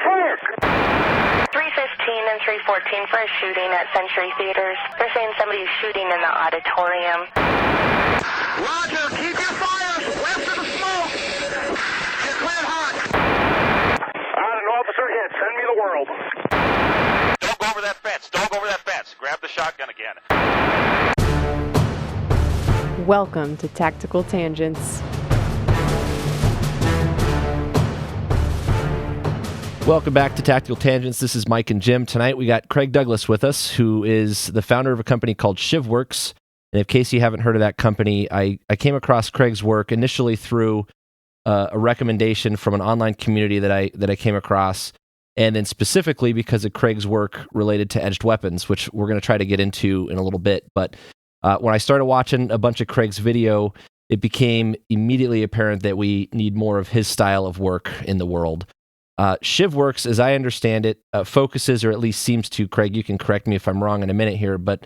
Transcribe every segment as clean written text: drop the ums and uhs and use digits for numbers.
fire! 315 and 314 for a shooting at Century Theaters. They're saying somebody's shooting in the auditorium. Roger, keep your fire west of the smoke. You're cleared hot. An officer hit. Send me the world. Don't go over that fence. Don't go over that fence. Grab the shotgun again. Welcome to Tactical Tangents. Welcome back to Tactical Tangents. This is Mike and Jim. Tonight we got Craig Douglas with us, who is the founder of a company called Shivworks. And in case you haven't heard of that company, I came across Craig's work initially through a recommendation from an online community that I came across, and then specifically because of Craig's work related to edged weapons, which we're going to try to get into in a little bit. But when I started watching a bunch of Craig's video, it became immediately apparent that we need more of his style of work in the world. Shivworks, as I understand it, focuses, or at least seems to, Craig, you can correct me if I'm wrong in a minute here, but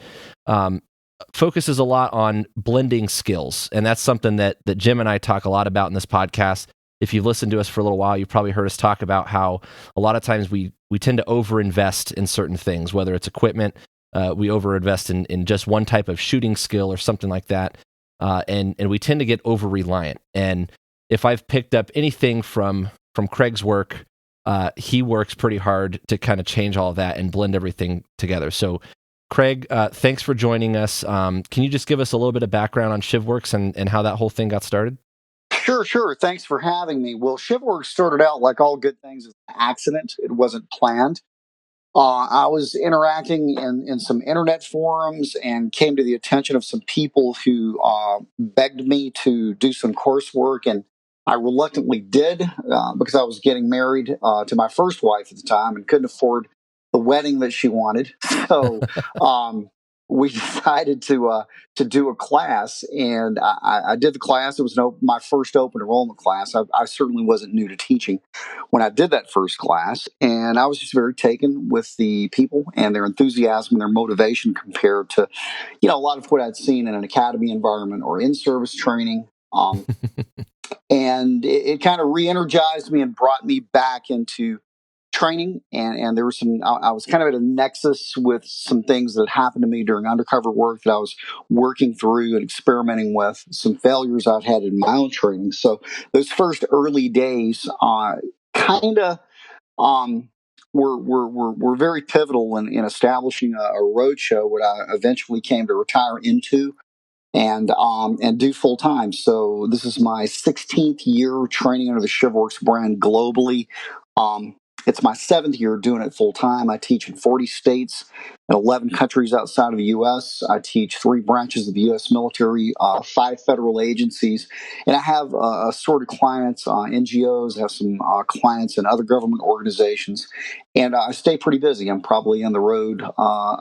focuses a lot on blending skills. And that's something that Jim and I talk a lot about in this podcast. If you've listened to us for a little while, you've probably heard us talk about how a lot of times we tend to overinvest in certain things, whether it's equipment, we overinvest in just one type of shooting skill or something like that. And we tend to get over-reliant. And if I've picked up anything from Craig's work, he works pretty hard to kind of change all of that and blend everything together. So, Craig, thanks for joining us. Can you just give us a little bit of background on Shivworks and how that whole thing got started? Sure. Thanks for having me. Well, Shivworks started out like all good things as an accident. It wasn't planned. I was interacting in some internet forums and came to the attention of some people who begged me to do some coursework, and I reluctantly did because I was getting married to my first wife at the time and couldn't afford the wedding that she wanted. So we decided to do a class, and I did the class. It was my first open enrollment class. I certainly wasn't new to teaching when I did that first class, and I was just very taken with the people and their enthusiasm and their motivation compared to, a lot of what I'd seen in an academy environment or in-service training. And it kind of re-energized me and brought me back into training. And there was I was kind of at a nexus with some things that happened to me during undercover work that I was working through and experimenting with, some failures I've had in my own training. So those first early days kind of were very pivotal in establishing a roadshow, what I eventually came to retire into and do full time. So this is my 16th year training under the Shivworks brand globally. It's my 7th year doing it full time. I teach in 40 states and 11 countries outside of the U.S. I teach 3 branches of the U.S. military, 5 federal agencies, and I have assorted clients, NGOs. I have some clients in other government organizations, and I stay pretty busy. I'm probably on the road.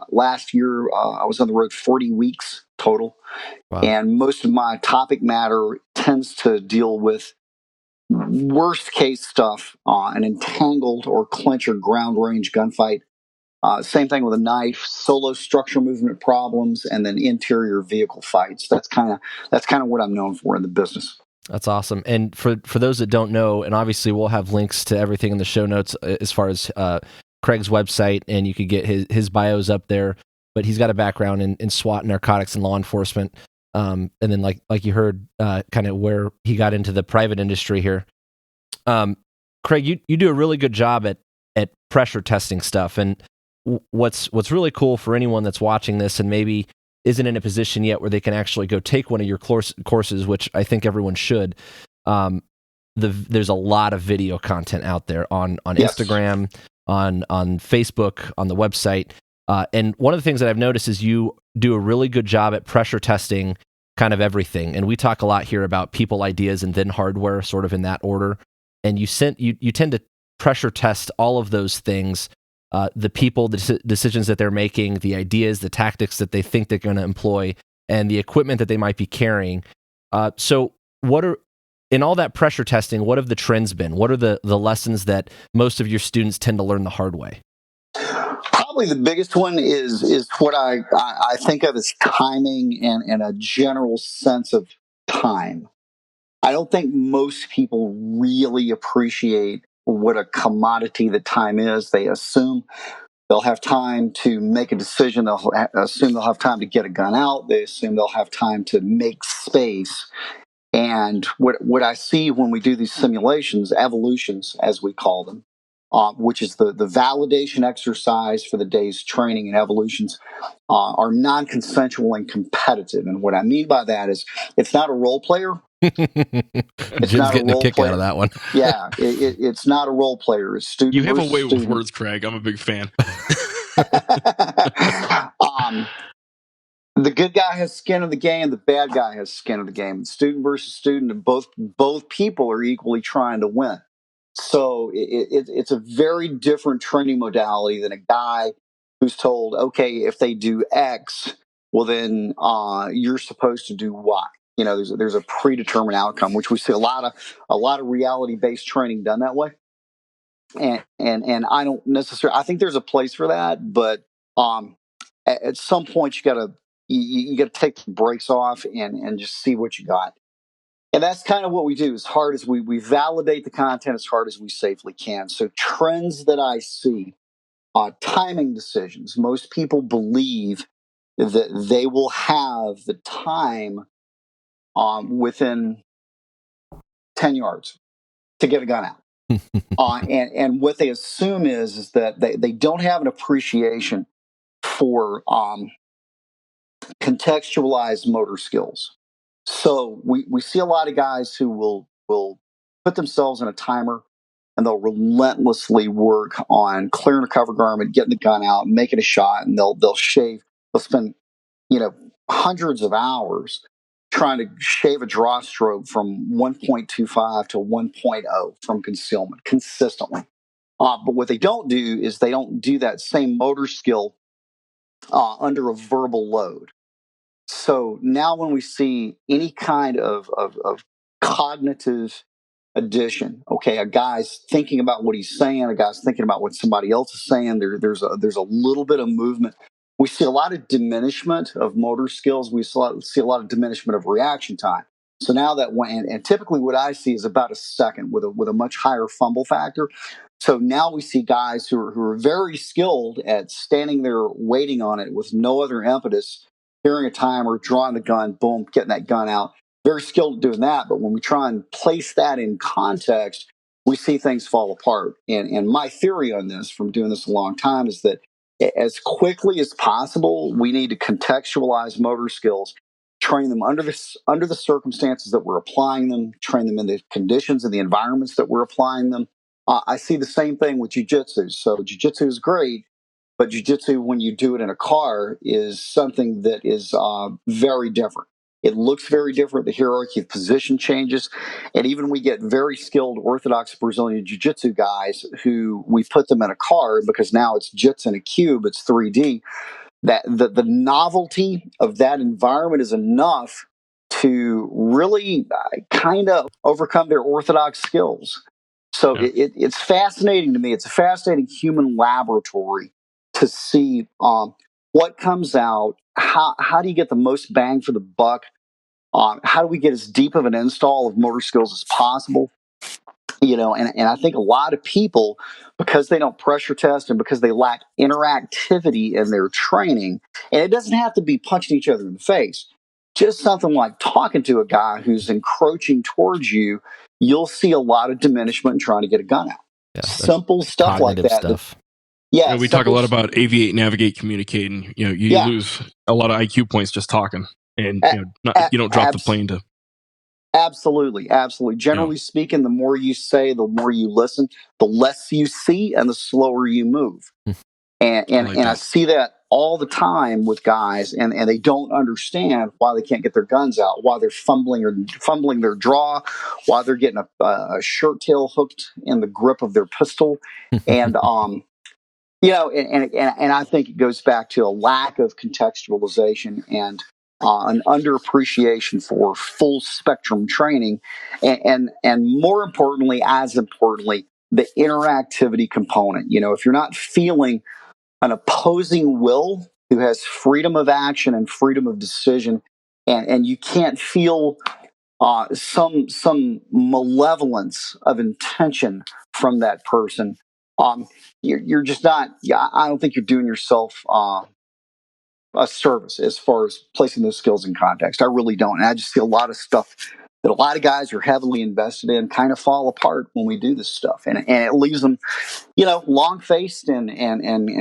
Last year, I was on the road 40 weeks total. Wow. And most of my topic matter tends to deal with worst case stuff, an entangled or clinch or ground range gunfight. Same thing with a knife, solo structure movement problems, and then interior vehicle fights. That's kind of what I'm known for in the business. That's awesome. And for those that don't know, and obviously we'll have links to everything in the show notes as far as Craig's website, and you could get his bios up there. But he's got a background in SWAT, narcotics, and law enforcement. And then like you heard, kind of where he got into the private industry here. Craig, you do a really good job at pressure testing stuff. And what's really cool for anyone that's watching this and maybe isn't in a position yet where they can actually go take one of your courses, which I think everyone should. There's a lot of video content out there on yes. Instagram, on Facebook, on the website. And one of the things that I've noticed is you do a really good job at pressure testing kind of everything. And we talk a lot here about people, ideas, and then hardware, sort of in that order. And you tend to pressure test all of those things, the people, the decisions that they're making, the ideas, the tactics that they think they're going to employ, and the equipment that they might be carrying. So in all that pressure testing, what have the trends been? What are the lessons that most of your students tend to learn the hard way? Probably the biggest one is what I think of as timing and a general sense of time. I don't think most people really appreciate what a commodity that time is. They assume they'll have time to make a decision. They'll assume they'll have time to get a gun out. They assume they'll have time to make space. And what I see when we do these simulations, evolutions as we call them, which is the validation exercise for the day's training, and evolutions are non-consensual and competitive. And what I mean by that is it's not a role player. Jim's getting a kick out of that one. Yeah, it's not a role player. It's student. You have a versus way student. with words, Craig. I'm a big fan. The good guy has skin in the game. The bad guy has skin in the game. Student versus student, and both people are equally trying to win. So it's a very different training modality than a guy who's told, okay, if they do X, well then you're supposed to do Y. You know, there's a predetermined outcome, which we see a lot of reality-based training done that way. And I don't necessarily. I think there's a place for that, but at some point you gotta take the brakes off and just see what you got. And that's kind of what we do. As hard as we validate the content as hard as we safely can. So trends that I see, timing decisions. Most people believe that they will have the time within 10 yards to get a gun out. And what they assume is that they don't have an appreciation for contextualized motor skills. So we see a lot of guys who will put themselves in a timer, and they'll relentlessly work on clearing a cover garment, getting the gun out, making a shot, and they'll spend hundreds of hours trying to shave a draw stroke from 1.25 to 1.0 from concealment consistently. But what they don't do is they don't do that same motor skill under a verbal load. So now when we see any kind of cognitive addition, okay, a guy's thinking about what he's saying, a guy's thinking about what somebody else is saying, there's a little bit of movement. We see a lot of diminishment of motor skills. We see a lot of diminishment of reaction time. So now that and typically what I see is about a second with a much higher fumble factor. So now we see guys who are very skilled at standing there waiting on it with no other impetus, hearing a timer, drawing the gun, boom, getting that gun out. Very skilled at doing that. But when we try and place that in context, we see things fall apart. And my theory on this, from doing this a long time, is that as quickly as possible, we need to contextualize motor skills, train them under the circumstances that we're applying them, train them in the conditions and the environments that we're applying them. I see the same thing with jiu-jitsu. So jiu-jitsu is great, but jiu-jitsu, when you do it in a car, is something that is very different. It looks very different. The hierarchy of position changes. And even we get very skilled Orthodox Brazilian jiu-jitsu guys who we put them in a car because now it's jits in a cube, it's 3D. That the novelty of that environment is enough to really kind of overcome their Orthodox skills. So it's fascinating to me. It's a fascinating human laboratory to see what comes out. How do you get the most bang for the buck? How do we get as deep of an install of motor skills as possible? And I think a lot of people, because they don't pressure test and because they lack interactivity in their training, and it doesn't have to be punching each other in the face, just something like talking to a guy who's encroaching towards you, you'll see a lot of diminishment in trying to get a gun out. Yeah, simple stuff like that. Stuff. We talk a lot about aviate, navigate, communicate, and you lose a lot of IQ points just talking, and you don't drop the plane to. Absolutely. Generally speaking, the more you say, the more you listen, the less you see, and the slower you move. And I see that all the time with guys, and they don't understand why they can't get their guns out, why they're fumbling their draw, why they're getting a shirt tail hooked in the grip of their pistol, and and I think it goes back to a lack of contextualization and an underappreciation for full spectrum training, and more importantly, the interactivity component. If you're not feeling an opposing will who has freedom of action and freedom of decision, and you can't feel some malevolence of intention from that person, you're just not. Yeah, I don't think you're doing yourself a service as far as placing those skills in context. I really don't. And I just see a lot of stuff that a lot of guys are heavily invested in kind of fall apart when we do this stuff, and it leaves them, long faced and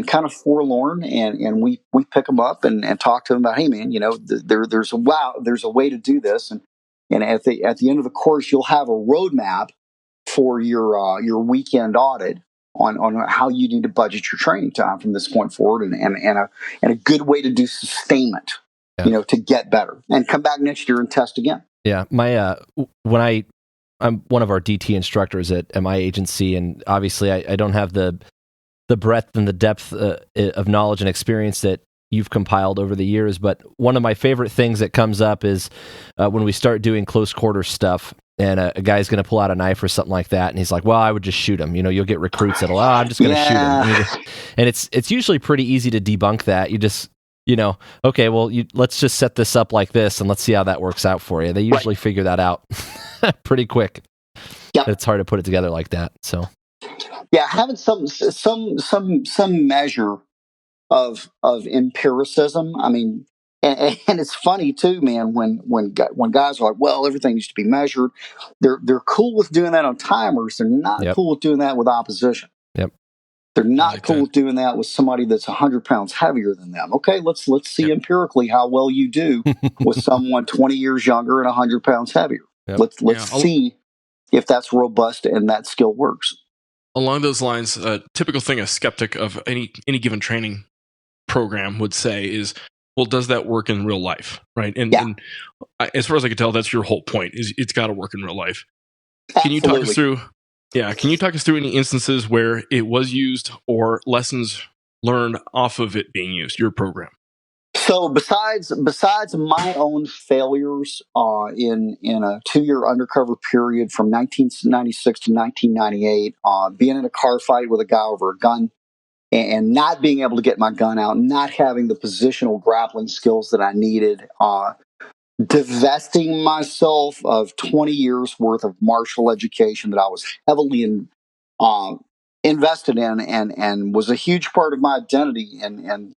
kind of forlorn. And we pick them up and talk to them about, hey man, there's a way to do this, and at the end of the course, you'll have a roadmap for your weekend audit on how you need to budget your training time from this point forward, and a good way to do sustainment, to get better and come back next year and test again. Yeah, my I'm one of our DT instructors at my agency, and obviously I don't have the breadth and the depth of knowledge and experience that you've compiled over the years. But one of my favorite things that comes up is when we start doing close quarter stuff, and a guy's going to pull out a knife or something like that, and he's like, "Well, I would just shoot him." You'll get recruits that'll, I'm just going to shoot him, and it's usually pretty easy to debunk that. You just okay, well, let's just set this up like this, and let's see how that works out for you. They usually figure that out pretty quick. Yep. It's hard to put it together like that. So, yeah, having some measure of empiricism. I mean, and it's funny too, man. When guys are like, "Well, everything needs to be measured," they're cool with doing that on timers. They're not cool with doing that with opposition. Yep. They're not cool with doing that with somebody that's 100 pounds heavier than them. Okay, let's see empirically how well you do with someone 20 years younger and 100 pounds heavier. Yep. Let's see if that's robust and that skill works. Along those lines, a typical thing a skeptic of any given training program would say is, well, does that work in real life, right? And as far as I can tell, that's your whole point, is it's got to work in real life. Absolutely. Can you talk us through? Yeah, can you talk us through any instances where it was used or lessons learned off of it being used, your program? So besides my own failures in a 2-year undercover period from 1996 to 1998, being in a car fight with a guy over a gun and not being able to get my gun out, not having the positional grappling skills that I needed, divesting myself of 20 years worth of martial education that I was heavily invested in and was a huge part of my identity, and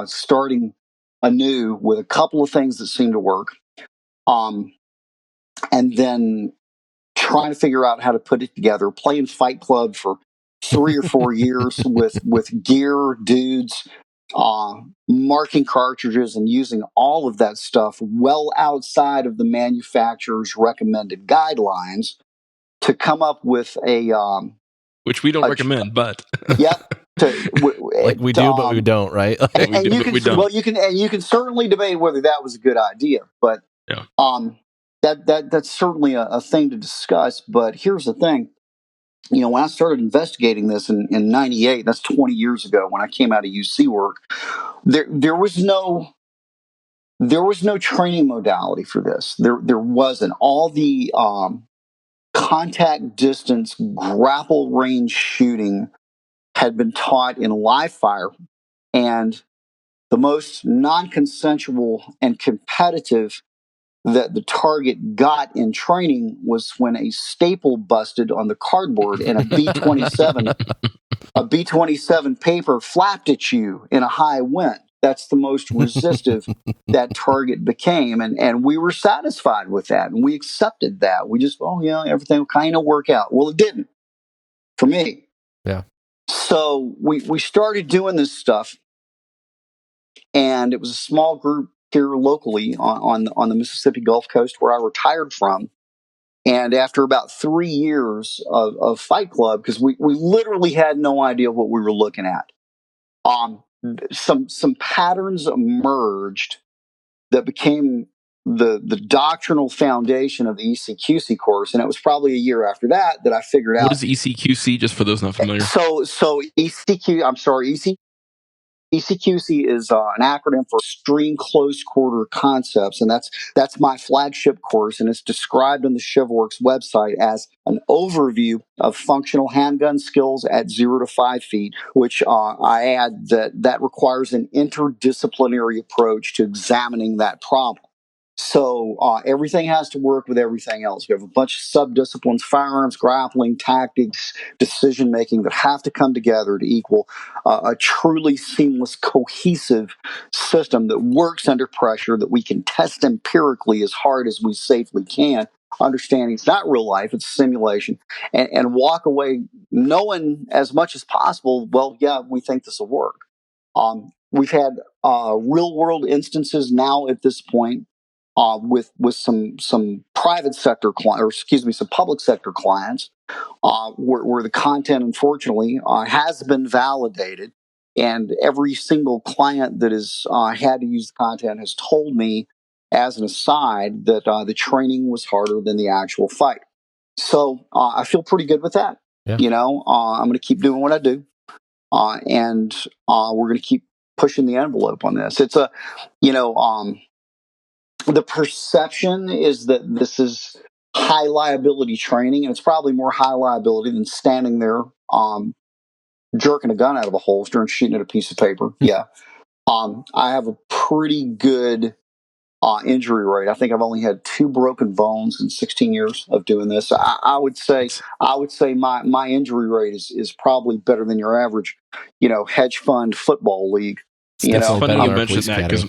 starting anew with a couple of things that seemed to work, and then trying to figure out how to put it together, playing Fight Club for 3 or 4 years with gear, dudes, marking cartridges, and using all of that stuff well outside of the manufacturer's recommended guidelines to come up with a which we don't recommend, but yep. Like we do, but we don't, right? You can certainly debate whether that was a good idea, but that's certainly a thing to discuss. But here's the thing. When I started investigating this in 98, that's 20 years ago when I came out of UC work, there was no training modality for this. There wasn't. All the contact distance grapple range shooting had been taught in live fire, and the most non-consensual and competitive that the target got in training was when a staple busted on the cardboard and a B-27 paper flapped at you in a high wind. That's the most resistive that target became, and we were satisfied with that, and we accepted that. We just, everything will kind of work out. Well, it didn't for me. Yeah. So we started doing this stuff, and it was a small group here locally on the Mississippi Gulf Coast where I retired from. And after about 3 years of Fight Club, because we literally had no idea what we were looking at, some patterns emerged that became the doctrinal foundation of the ECQC course, and it was probably a year after that I figured out. What is ECQC, just for those not familiar? So ECQC is an acronym for Extreme Close Quarter Concepts, and that's my flagship course, and it's described on the Shivworks website as an overview of functional handgun skills at 0 to 5 feet, which I add that requires an interdisciplinary approach to examining that problem. So everything has to work with everything else. We have a bunch of sub-disciplines, firearms, grappling, tactics, decision-making that have to come together to equal a truly seamless, cohesive system that works under pressure, that we can test empirically as hard as we safely can, understanding it's not real life, it's a simulation, and walk away knowing as much as possible, well, yeah, we think this will work. We've had real-world instances now at this point with some private sector some public sector clients, where the content, unfortunately, has been validated, and every single client that has had to use the content has told me, as an aside, that the training was harder than the actual fight. So I feel pretty good with that. Yeah. I'm going to keep doing what I do, and we're going to keep pushing the envelope on this. It's the perception is that this is high liability training, and it's probably more high liability than standing there jerking a gun out of a holster and shooting at a piece of paper. Yeah. I have a pretty good injury rate. I think I've only had 2 broken bones in 16 years of doing this. I would say my injury rate is probably better than your average, hedge fund football league. It's funny you mentioned that because,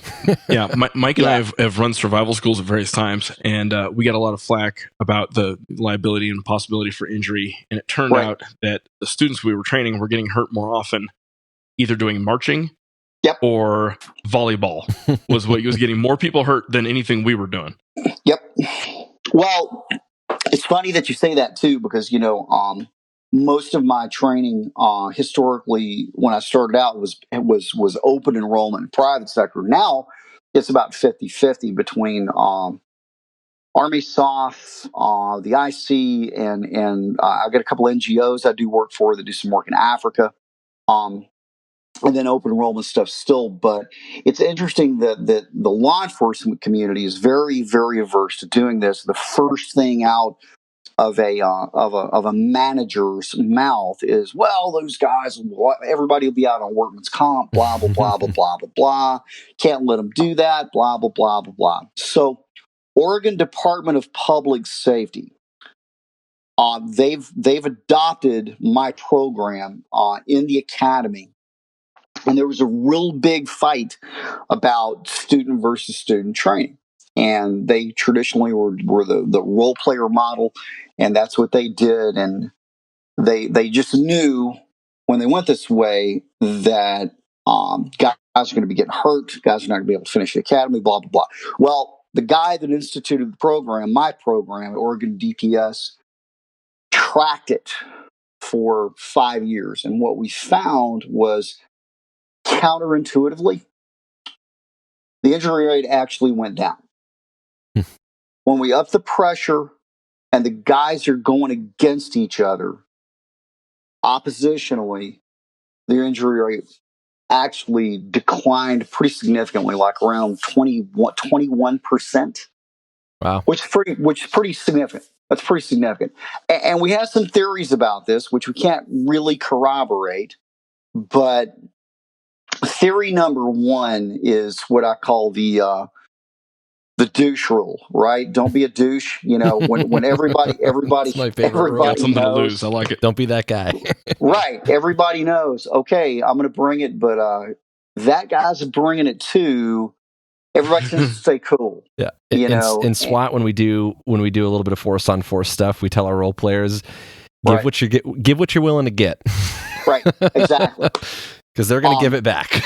Mike and I have run survival schools at various times, and we got a lot of flack about the liability and possibility for injury. And it turned out that the students we were training were getting hurt more often, either doing marching or volleyball was what was getting more people hurt than anything we were doing. Yep. Well, it's funny that you say that too, because most of my training historically, when I started out, was open enrollment, private sector. Now it's about 50-50 between Army SOF, the IC, and I've got a couple NGOs I do work for that do some work in Africa, and then open enrollment stuff still. But it's interesting that the law enforcement community is very, very averse to doing this. The first thing out of a manager's mouth is, well, those guys, everybody will be out on workman's comp, blah blah blah blah blah blah blah. Can't let them do that, blah blah blah blah blah. So, Oregon Department of Public Safety, they've adopted my program in the academy, and there was a real big fight about student versus student training. And they traditionally were the role player model, and that's what they did. And they just knew when they went this way that guys are going to be getting hurt, guys are not going to be able to finish the academy, blah, blah, blah. Well, the guy that instituted the program, my program, Oregon DPS, tracked it for 5 years. And what we found was, counterintuitively, the injury rate actually went down. When we up the pressure and the guys are going against each other oppositionally, the injury rate actually declined pretty significantly, like around 21%. Wow. Which is pretty significant. That's pretty significant. And we have some theories about this, which we can't really corroborate. But theory number 1 is what I call the douche rule, right? Don't be a douche. When everybody That's my favorite rule. Got something knows, to lose. I like it. Don't be that guy. Right. Everybody knows, okay, I'm going to bring it, but that guy's bringing it too. Everybody tends to stay cool. Yeah. In SWAT, when we do a little bit of force on force stuff, we tell our role players, give what you're willing to get. Right. Exactly. Because they're going to give it back.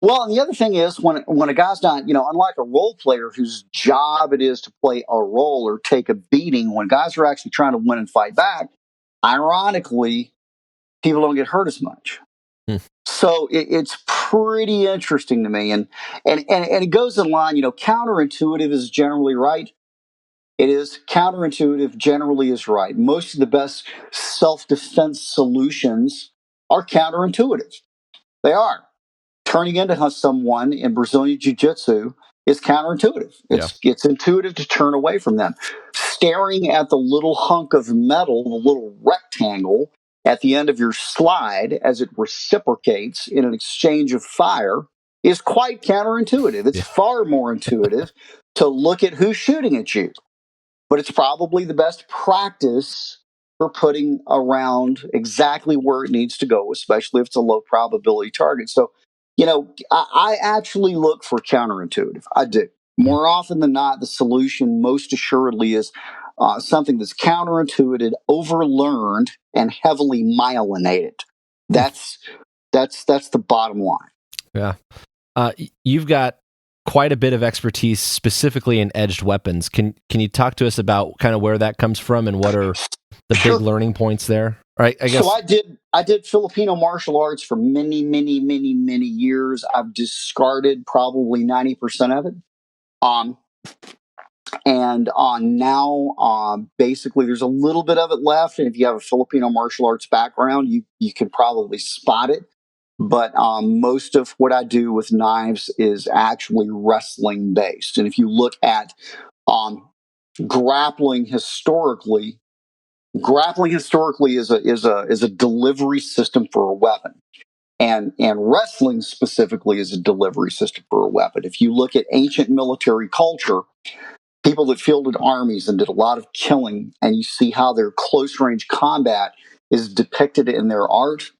Well, and the other thing is when a guy's not, unlike a role player whose job it is to play a role or take a beating, when guys are actually trying to win and fight back, ironically, people don't get hurt as much. So it's pretty interesting to me. And it goes in line, counterintuitive is generally right. It is counterintuitive generally is right. Most of the best self-defense solutions are counterintuitive. They are. Turning into someone in Brazilian Jiu-Jitsu is counterintuitive. It's intuitive to turn away from them. Staring at the little hunk of metal, the little rectangle at the end of your slide as it reciprocates in an exchange of fire is quite counterintuitive. It's far more intuitive to look at who's shooting at you. But it's probably the best practice for putting a round exactly where it needs to go, especially if it's a low probability target. So, I actually look for counterintuitive. I do. More often than not, the solution most assuredly is something that's counterintuitive, overlearned, and heavily myelinated. That's the bottom line. Yeah. You've got quite a bit of expertise specifically in edged weapons. Can you talk to us about kind of where that comes from and what are the big learning points there? Right. I guess. So I did Filipino martial arts for many, many, many, many years. I've discarded probably 90% of it. Now basically there's a little bit of it left. And if you have a Filipino martial arts background, you can probably spot it. But most of what I do with knives is actually wrestling based. And if you look at grappling historically is a delivery system for a weapon. And wrestling specifically is a delivery system for a weapon. If you look at ancient military culture, people that fielded armies and did a lot of killing, and you see how their close range combat is depicted in their art,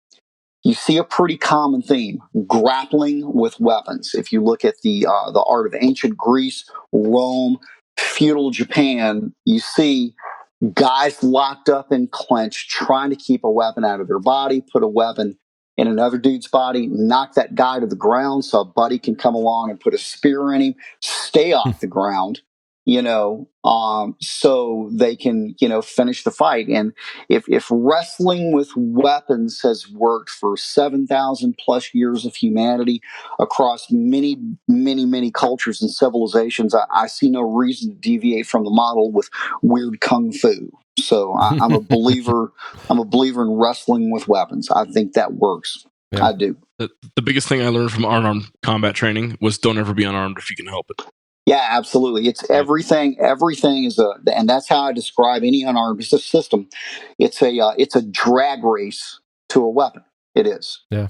you see a pretty common theme: grappling with weapons. If you look at the art of ancient Greece, Rome, feudal Japan, you see guys locked up and clenched, trying to keep a weapon out of their body, put a weapon in another dude's body, knock that guy to the ground so a buddy can come along and put a spear in him, stay off the ground, so they can, finish the fight. And if wrestling with weapons has worked for 7,000 plus years of humanity across many, many, many cultures and civilizations, I see no reason to deviate from the model with weird kung fu. So I'm a believer. I'm a believer in wrestling with weapons. I think that works. Yeah. I do. The biggest thing I learned from unarmed combat training was don't ever be unarmed if you can help it. Yeah, absolutely. It's everything. Everything is and that's how I describe any unarmed system. It's a drag race to a weapon. It is. Yeah.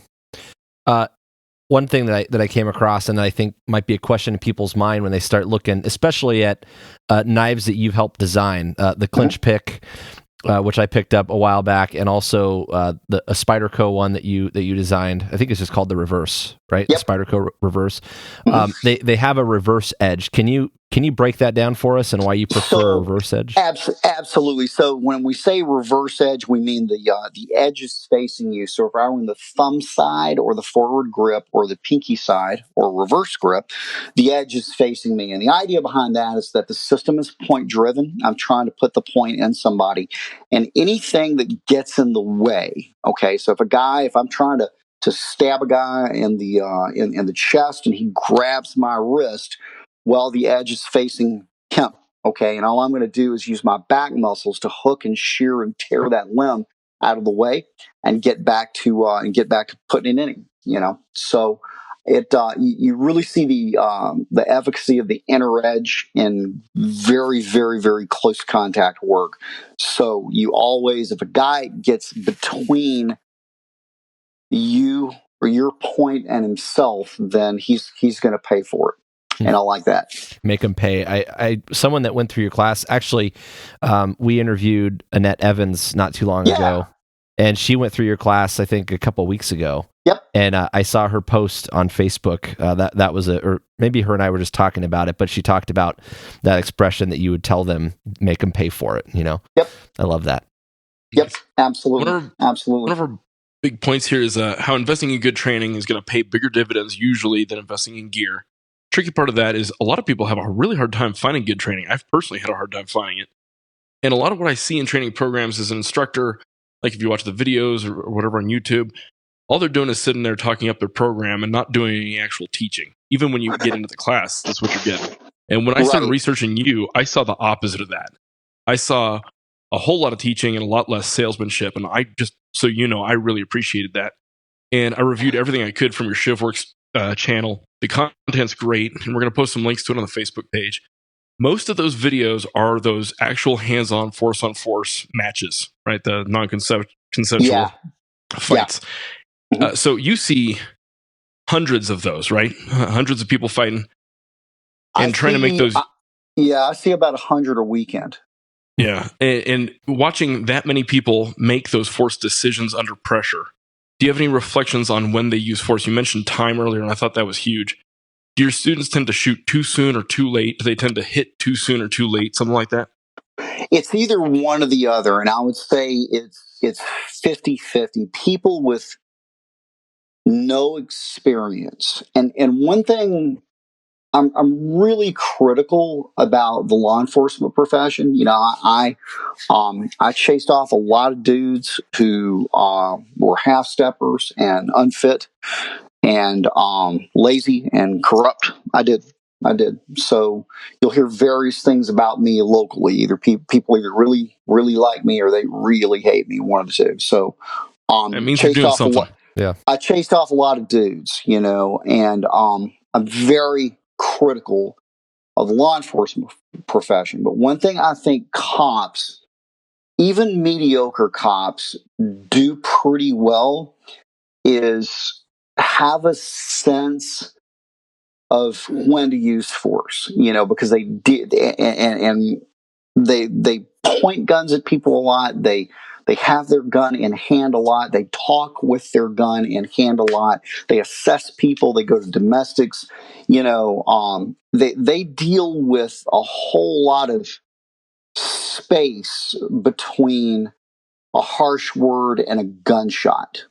One thing that I came across, and I think might be a question in people's mind when they start looking, especially at knives that you've helped design, the clinch pick, which I picked up a while back, and also a Spyderco one that you designed. I think it's just called the reverse, right? Yep. The Spyderco reverse. They have a reverse edge. Can you break that down for us and why you prefer a reverse edge? Absolutely. So when we say reverse edge, we mean the edge is facing you. So if I were in the thumb side or the forward grip or the pinky side or reverse grip, the edge is facing me. And the idea behind that is that the system is point driven. I'm trying to put the point in somebody, and anything that gets in the way. Okay. So if I'm trying to stab a guy in the chest and he grabs my wrist, well, the edge is facing him, okay? And all I'm going to do is use my back muscles to hook and shear and tear that limb out of the way and get back to putting it in. So you really see the efficacy of the inner edge in very, very, very close contact work. So you always, if a guy gets between you or your point and himself, then he's going to pay for it. And I like that. Make them pay. I someone that went through your class, actually, we interviewed Annette Evans not too long ago, and she went through your class, I think, a couple weeks ago. Yep. And I saw her post on Facebook. That was or maybe her and I were just talking about it, but she talked about that expression that you would tell them, make them pay for it. Yep. I love that. Yep. Absolutely. One of our big points here is how investing in good training is going to pay bigger dividends usually than investing in gear. Tricky part of that is a lot of people have a really hard time finding good training. I've personally had a hard time finding it. And a lot of what I see in training programs as an instructor, like if you watch the videos or whatever on YouTube, all they're doing is sitting there talking up their program and not doing any actual teaching. Even when you get into the class, that's what you're getting. And when I started researching you, I saw the opposite of that. I saw a whole lot of teaching and a lot less salesmanship. And I just, so you know, I really appreciated that. And I reviewed everything I could from your Shivworks channel. The content's great, and we're going to post some links to it on the Facebook page. Most of those videos are those actual hands-on, force-on-force matches, right? The non-consensual fights. Yeah. So you see hundreds of those, right? Hundreds of people fighting and trying to make those. Yeah, I see about 100 a weekend. Yeah, and watching that many people make those forced decisions under pressure. Do you have any reflections on when they use force? You mentioned time earlier, and I thought that was huge. Do your students tend to shoot too soon or too late? Do they tend to hit too soon or too late? Something like that? It's either one or the other, and I would say it's 50-50. People with no experience, and one thing I'm really critical about the law enforcement profession. You know, I chased off a lot of dudes who were half steppers and unfit and lazy and corrupt. I did. So you'll hear various things about me locally. Either people either really, really like me or they really hate me. One of the two. So It means you're doing something. Yeah. I chased off a lot of dudes, you know, and I'm very critical of the law enforcement profession. But one thing I think cops, even mediocre cops, do pretty well is have a sense of when to use force, you know, because they did, and they point guns at people a lot. They have their gun in hand a lot. They talk with their gun in hand a lot. They assess people. They go to domestics. You know, they deal with a whole lot of space between a harsh word and a gunshot.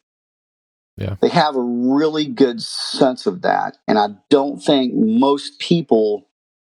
Yeah. They have a really good sense of that. And I don't think most people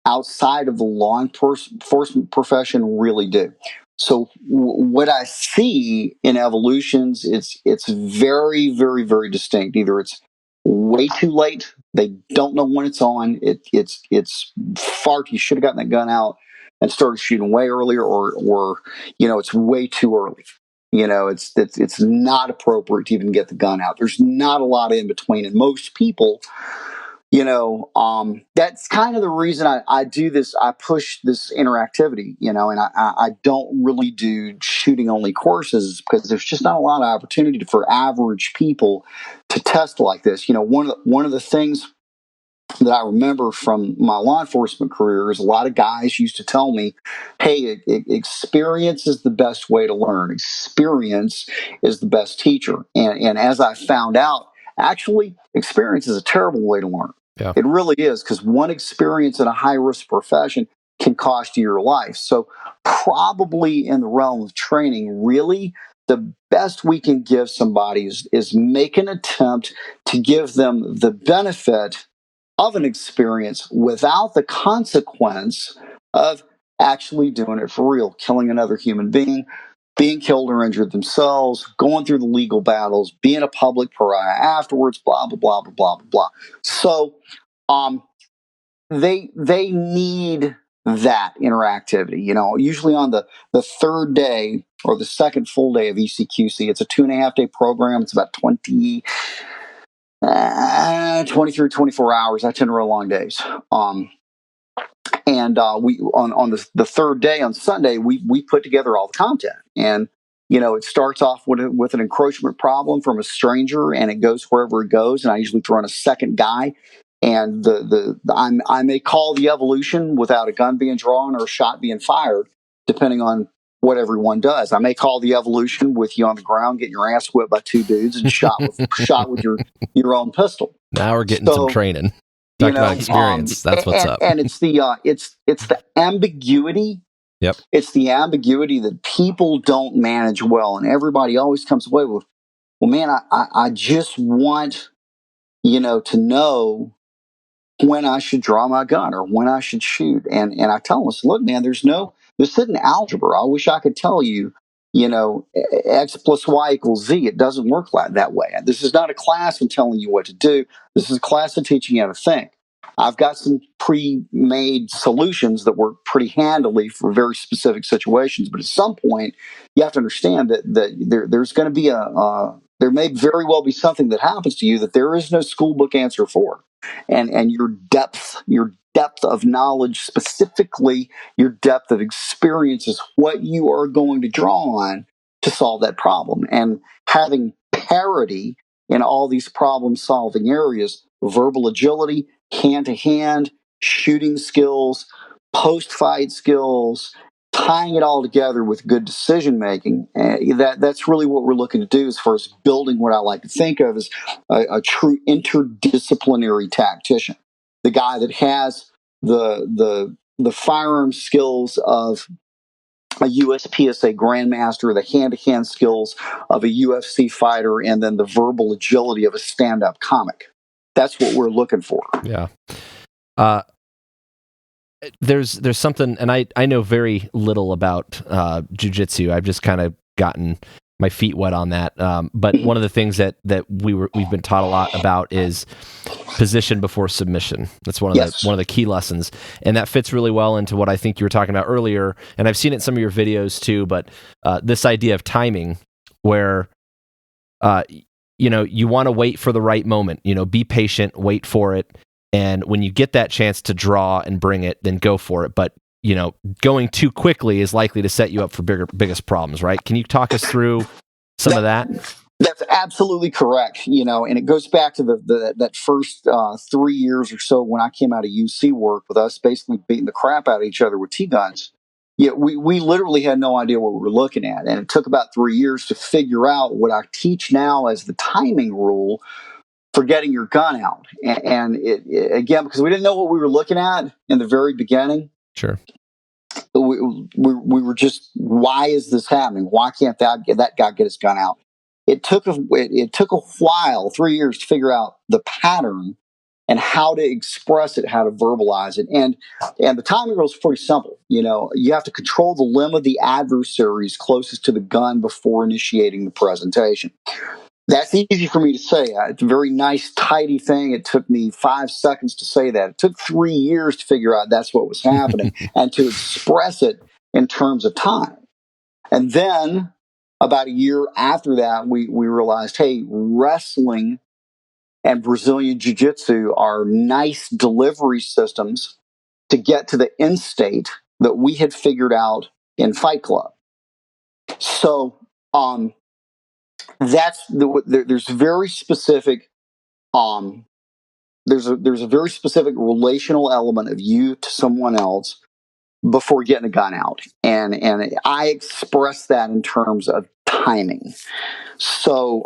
outside of the law enforcement profession really do. So what I see in evolutions, it's very, very, very distinct. Either it's way too late, they don't know when it's on. It's far. You should have gotten that gun out and started shooting way earlier, or you know, it's way too early. You know, it's not appropriate to even get the gun out. There's not a lot in between, and most people, you know, that's kind of the reason I do this. I push this interactivity, you know, and I don't really do shooting only courses because there's just not a lot of opportunity for average people to test like this. You know, one of the things that I remember from my law enforcement career is a lot of guys used to tell me, hey, experience is the best way to learn. Experience is the best teacher. And as I found out, actually, experience is a terrible way to learn. Yeah. It really is, because one experience in a high-risk profession can cost you your life. So probably in the realm of training, really, the best we can give somebody is make an attempt to give them the benefit of an experience without the consequence of actually doing it for real, killing another human being, being killed or injured themselves, going through the legal battles, being a public pariah afterwards, blah, blah, blah, blah, blah, blah, blah. So they need that interactivity. You know, usually on the third day or the second full day of ECQC, it's a 2.5 day program. It's about 23, 24 hours. I tend to run long days. And we on the third day on Sunday, we put together all the content. And you know, it starts off with an encroachment problem from a stranger, and it goes wherever it goes. And I usually throw in a second guy, and I may call the evolution without a gun being drawn or a shot being fired, depending on what everyone does. I may call the evolution with you on the ground, getting your ass whipped by two dudes and shot with your own pistol. Now we're getting some training. Talk about experience. That's what's up. And it's the ambiguity. Yep. It's the ambiguity that people don't manage well, and everybody always comes away with, well, man, I just want, you know, to know when I should draw my gun or when I should shoot. And I tell them, look, man, this isn't algebra. I wish I could tell you, you know, X plus Y equals Z. It doesn't work that way. This is not a class in telling you what to do. This is a class in teaching you how to think. I've got some pre-made solutions that work pretty handily for very specific situations. But at some point, you have to understand that there's going to be there may very well be something that happens to you that there is no school book answer for. And your depth of knowledge, specifically your depth of experience, is what you are going to draw on to solve that problem. And having parity in all these problem-solving areas, verbal agility, hand-to-hand, shooting skills, post-fight skills, tying it all together with good decision making. That's really what we're looking to do as far as building what I like to think of as a true interdisciplinary tactician. The guy that has the firearm skills of a USPSA grandmaster, the hand-to-hand skills of a UFC fighter, and then the verbal agility of a stand-up comic. That's what we're looking for. Yeah. There's something, and I know very little about jiu-jitsu. I've just kind of gotten my feet wet on that. But one of the things that we've been taught a lot about is position before submission. That's one of the key lessons, and that fits really well into what I think you were talking about earlier. And I've seen it in some of your videos too. But this idea of timing, where you want to wait for the right moment. Be patient, wait for it. And when you get that chance to draw and bring it, then go for it. But, going too quickly is likely to set you up for biggest problems, right? Can you talk us through some of that? That's absolutely correct. And it goes back to that first 3 years or so when I came out of UC work with us basically beating the crap out of each other with T-guns. Yeah, we literally had no idea what we were looking at. And it took about 3 years to figure out what I teach now as the timing rule for getting your gun out. And it again, because we didn't know what we were looking at in the very beginning. Sure. We were just, why is this happening? Why can't that guy get his gun out? It took a while, 3 years, to figure out the pattern and how to express it, how to verbalize it. And the timing rule is pretty simple. You have to control the limb of the adversaries closest to the gun before initiating the presentation. That's easy for me to say. It's a very nice, tidy thing. It took me 5 seconds to say that. It took 3 years to figure out that's what was happening and to express it in terms of time. And then about a year after that, we realized, hey, wrestling and Brazilian Jiu-Jitsu are nice delivery systems to get to the end state that we had figured out in Fight Club. So, there's very specific there's a very specific relational element of you to someone else before getting a gun out, and I express that in terms of timing. So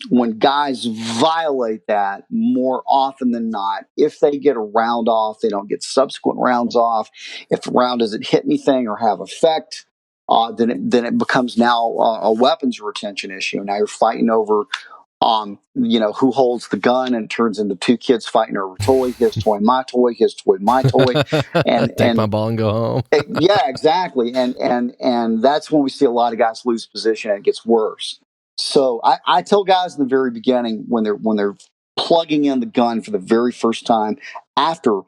when guys violate that, more often than not, if they get a round off, they don't get subsequent rounds off. If the round doesn't hit anything or have effect, then it becomes now a weapons retention issue. Now you're fighting over, who holds the gun, and it turns into two kids fighting over a toy. His toy, my toy. His toy, my toy. And take my ball and go home. Yeah, exactly. And that's when we see a lot of guys lose position, and it gets worse. So I tell guys in the very beginning, when they're plugging in the gun for the very first time after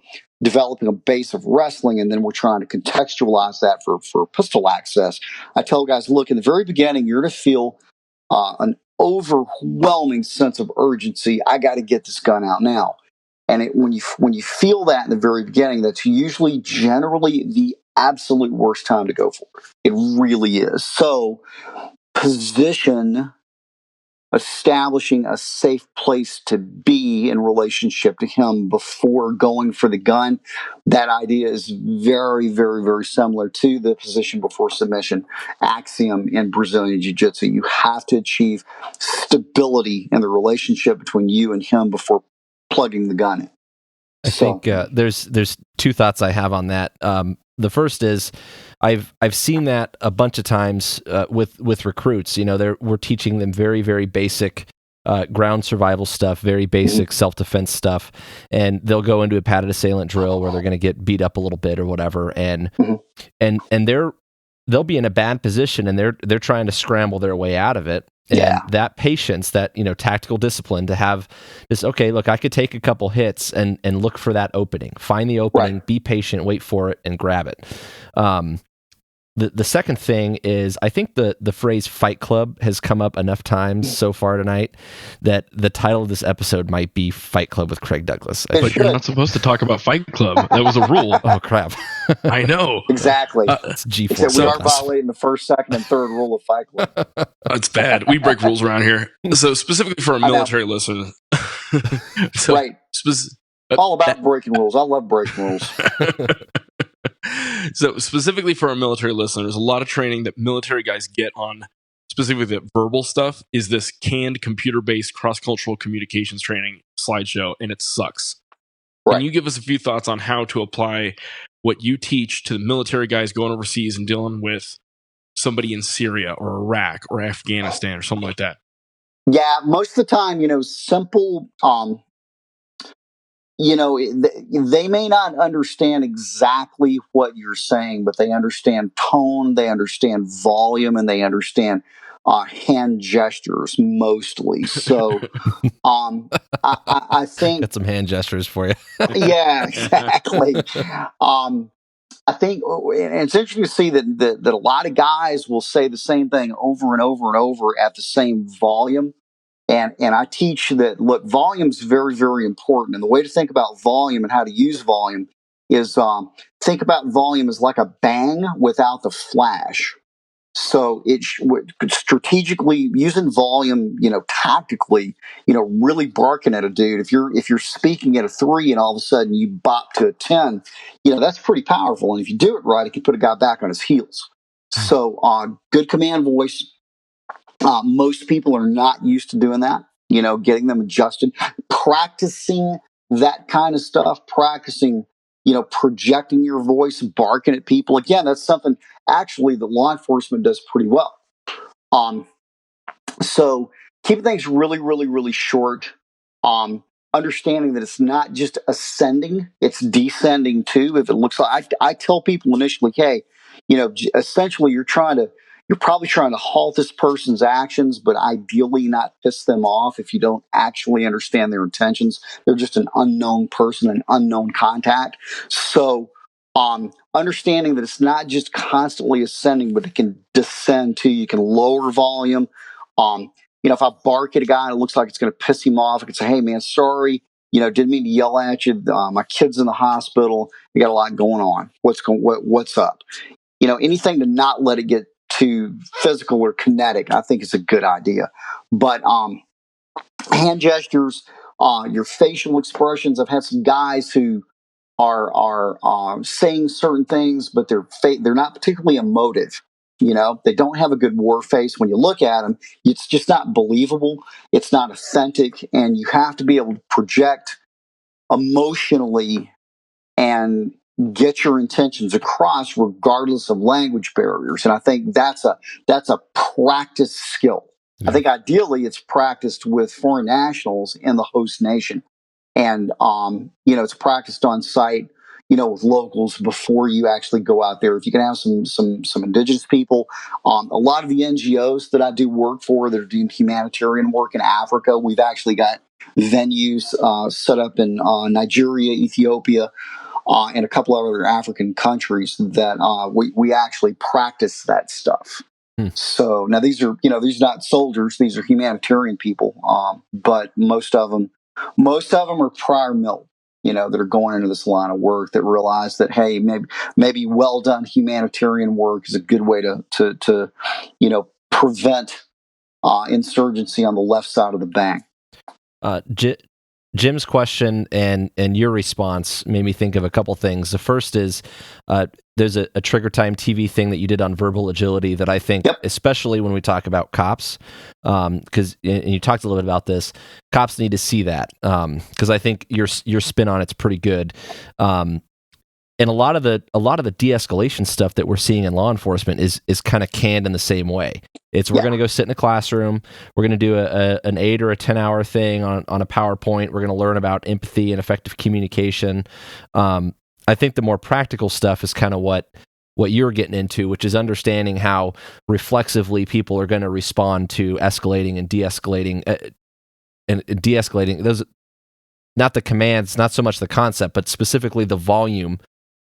developing a base of wrestling, and then we're trying to contextualize that for pistol access, I tell guys, look, in the very beginning, you're going to feel an overwhelming sense of urgency. I got to get this gun out now. And when you feel that in the very beginning, that's usually generally the absolute worst time to go for it. It really is. So position, establishing a safe place to be in relationship to him before going for the gun, that idea is very, very, very similar to the position before submission axiom in Brazilian Jiu-Jitsu. You have to achieve stability in the relationship between you and him before plugging the gun in. I think there's two thoughts I have on that. The first is I've seen that a bunch of times with recruits. We're teaching them very, very basic ground survival stuff, very basic self-defense stuff, and they'll go into a padded assailant drill where they're going to get beat up a little bit or whatever, and they'll be in a bad position, and they're trying to scramble their way out of it. And that patience, that tactical discipline to have this, okay, look, I could take a couple hits and look for that opening, find the opening, right. Be patient, wait for it, and grab it. The second thing is, I think the phrase Fight Club has come up enough times so far tonight that the title of this episode might be Fight Club with Craig Douglas. But you're not supposed to talk about Fight Club. That was a rule. Oh, crap. I know. Exactly. It's G4. Except we are violating the first, second, and third rule of Fight Club. It's bad. We break rules around here. So specifically for a military listener. Right. All about breaking rules. I love breaking rules. So specifically for our military listeners, a lot of training that military guys get on specifically the verbal stuff is this canned computer-based cross-cultural communications training slideshow, and it sucks. Right. Can you give us a few thoughts on how to apply what you teach to the military guys going overseas and dealing with somebody in Syria or Iraq or Afghanistan or something like that? Yeah, most of the time, simple, they may not understand exactly what you're saying, but they understand tone, they understand volume, and they understand hand gestures mostly. So I think Got some hand gestures for you. yeah, exactly. I think and it's interesting to see that a lot of guys will say the same thing over and over and over at the same volume. And I teach that, look, volume is very, very important. And the way to think about volume and how to use volume is think about volume as like a bang without the flash. So strategically using volume, tactically, really barking at a dude. If you're speaking at a 3 and all of a sudden you bop to a 10, that's pretty powerful. And if you do it right, it can put a guy back on his heels. So good command voice. Most people are not used to doing that, getting them adjusted, practicing that kind of stuff, practicing, projecting your voice, barking at people. Again, that's something actually that law enforcement does pretty well. So keeping things really, really, really short. Understanding that it's not just ascending, it's descending too. If it looks like, I tell people initially, hey, essentially you're probably trying to halt this person's actions, but ideally not piss them off if you don't actually understand their intentions. They're just an unknown person, an unknown contact. So understanding that it's not just constantly ascending, but it can descend too. You can lower volume. If I bark at a guy and it looks like it's going to piss him off, I can say, hey, man, sorry. Didn't mean to yell at you. My kid's in the hospital. You got a lot going on. What's up? Anything to not let it get too physical or kinetic, I think is a good idea. But hand gestures, your facial expressions. I've had some guys who are saying certain things, but they're not particularly emotive. They don't have a good war face. When you look at them, it's just not believable. It's not authentic, and you have to be able to project emotionally and get your intentions across regardless of language barriers. And I think that's a practice skill. Yeah. I think ideally it's practiced with foreign nationals in the host nation. And, it's practiced on site, with locals before you actually go out there. If you can have some indigenous people, a lot of the NGOs that I do work for that are doing humanitarian work in Africa, we've actually got venues set up in Nigeria, Ethiopia, and a couple of other African countries that we actually practice that stuff. So now these are not soldiers; these are humanitarian people. But most of them are prior mil, that are going into this line of work that realize that, hey, maybe well done humanitarian work is a good way to prevent insurgency on the left side of the bank. Jim's question and your response made me think of a couple things. The first is there's a Trigger Time TV thing that you did on verbal agility that I think, yep, especially when we talk about cops, because and you talked a little bit about this, cops need to see that because I think your spin on it's pretty good. And a lot of the de-escalation stuff that we're seeing in law enforcement is kind of canned in the same way. It's we're going to go sit in a classroom. We're going to do an 8 or a 10-hour thing on a PowerPoint. We're going to learn about empathy and effective communication. I think the more practical stuff is kind of what you're getting into, which is understanding how reflexively people are going to respond to escalating and de-escalating. Those, not the commands, not so much the concept, but specifically the volume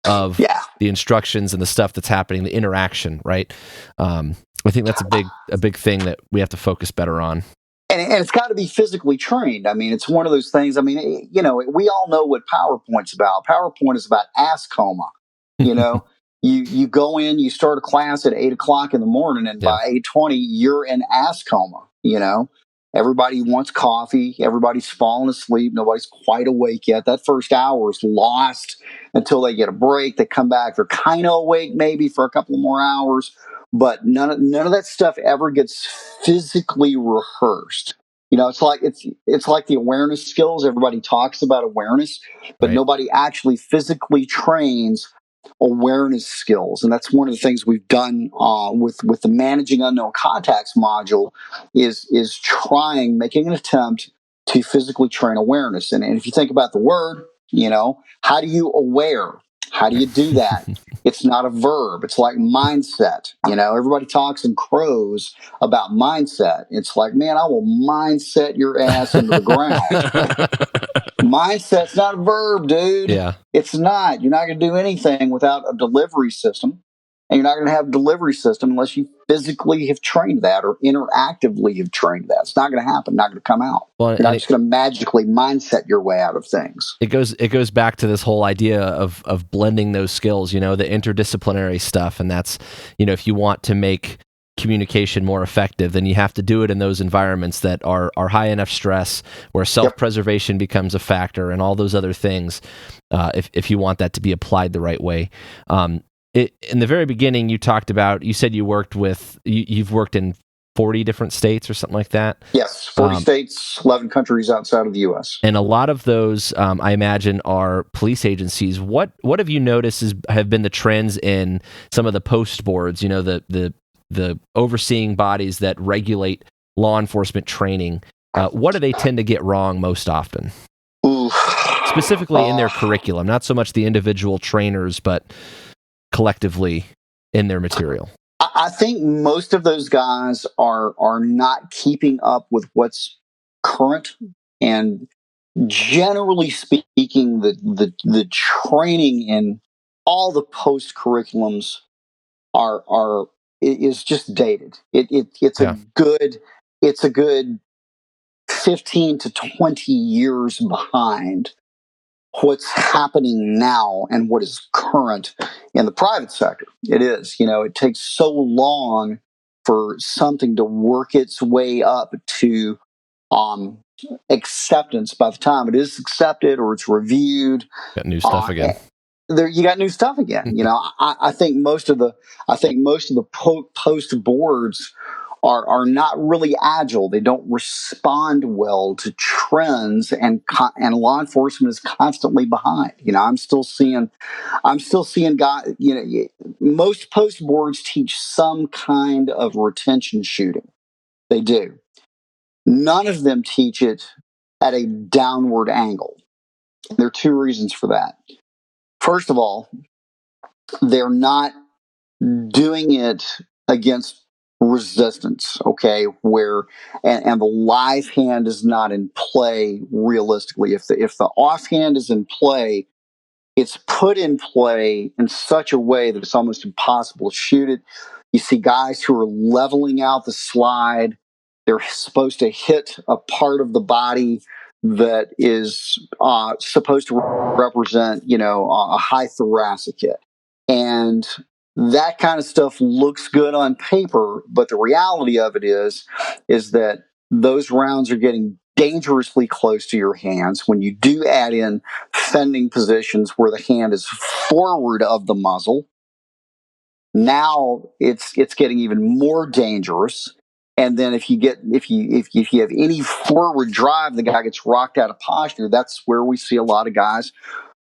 of the instructions and the stuff that's happening, the interaction, right? I think that's a big thing that we have to focus better on. And it's got to be physically trained. I mean, it's one of those things. I mean, we all know what PowerPoint's about. PowerPoint is about ass coma. You go in, you start a class at 8:00 in the morning, and by 8:20, you're in ass coma. Everybody wants coffee. Everybody's falling asleep. Nobody's quite awake yet. That first hour is lost until they get a break. They come back. They're kind of awake maybe for a couple more hours, but none of that stuff ever gets physically rehearsed. It's like the awareness skills. Everybody talks about awareness, but nobody actually physically trains awareness skills. And that's one of the things we've done with the managing unknown contacts module is making an attempt to physically train awareness. And if you think about the word, how do you aware? How do you do that? It's not a verb. It's like mindset. Everybody talks in crows about mindset. It's like, man, I will mindset your ass into the ground. Mindset's not a verb, dude. Yeah. It's not. You're not going to do anything without a delivery system. And you're not going to have a delivery system unless you physically have trained that or interactively have trained that. It's not going to happen. Not going to come out. Well, you're not just going to magically mindset your way out of things. It goes back to this whole idea of blending those skills, the interdisciplinary stuff. And that's, if you want to make communication more effective, then you have to do it in those environments that are high enough stress, where self-preservation becomes a factor, and all those other things, if you want that to be applied the right way. In the very beginning, you said you've worked in 40 different states or something like that? Yes, 40 states, 11 countries outside of the U.S. And a lot of those, I imagine, are police agencies. What have you noticed have been the trends in some of the post boards, the overseeing bodies that regulate law enforcement training? What do they tend to get wrong most often? Ooh. Specifically in their curriculum, not so much the individual trainers, but collectively in their material. I think most of those guys are not keeping up with what's current, and generally speaking, the training in all the post curriculums is just dated. It's a good 15 to 20 years behind what's happening now and what is current in the private sector. It is, it takes so long for something to work its way up to acceptance. By the time it is accepted or it's reviewed, got new stuff again. You got new stuff again. I think most of the post boards are not really agile. They don't respond well to trends, and law enforcement is constantly behind. I'm still seeing guys. Most post boards teach some kind of retention shooting. They do. None of them teach it at a downward angle. There are two reasons for that. First of all, they're not doing it against resistance, okay, and the live hand is not in play realistically. If the offhand is in play, it's put in play in such a way that it's almost impossible to shoot it. You see guys who are leveling out the slide. They're supposed to hit a part of the body that is supposed to represent, a high thoracic hit. And that kind of stuff looks good on paper, but the reality of it is that those rounds are getting dangerously close to your hands. When you do add in fending positions where the hand is forward of the muzzle, now it's getting even more dangerous. And then if you have any forward drive, the guy gets rocked out of posture. That's where we see a lot of guys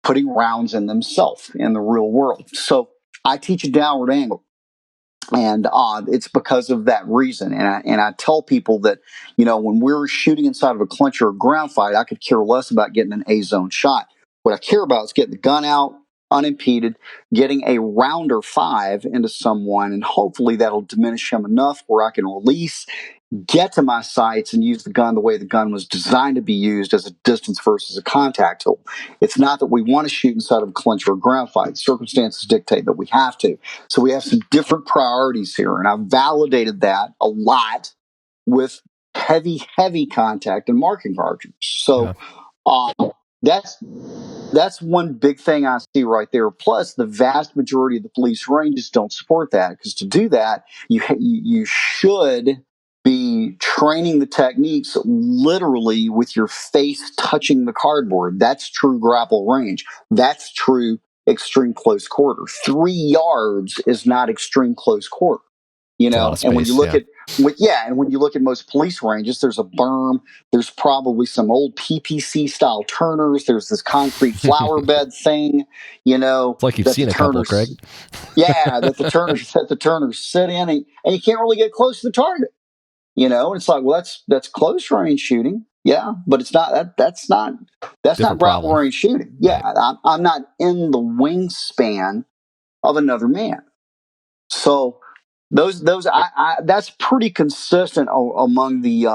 putting rounds in themselves in the real world. So I teach a downward angle, and it's because of that reason. And I tell people that, when we're shooting inside of a clinch or a ground fight, I could care less about getting an A-zone shot. What I care about is getting the gun out unimpeded, getting a rounder 5 into someone, and hopefully that'll diminish him enough where I can release, get to my sights, and use the gun the way the gun was designed to be used, as a distance versus a contact tool. It's not that we want to shoot inside of a clinch or a ground fight. Circumstances dictate that we have to. So we have some different priorities here, and I've validated that a lot with heavy contact and marking cartridges. So that's one big thing I see right there. Plus, the vast majority of the police ranges don't support that, because to do that, you should be training the techniques literally with your face touching the cardboard. That's true grapple range. That's true extreme close quarter. 3 yards is not extreme close quarter. You know, and when you look at when you look at most police ranges, there's a berm, there's probably some old PPC style turners, there's this concrete flower bed thing, you know. It's like you've seen a couple, Craig. Yeah, that the turners sit in, and you can't really get close to the target. You know, and it's like, well, that's close range shooting. Yeah, but it's not that's not grapple range shooting. Yeah, right. I'm not in the wingspan of another man. So those that's pretty consistent among the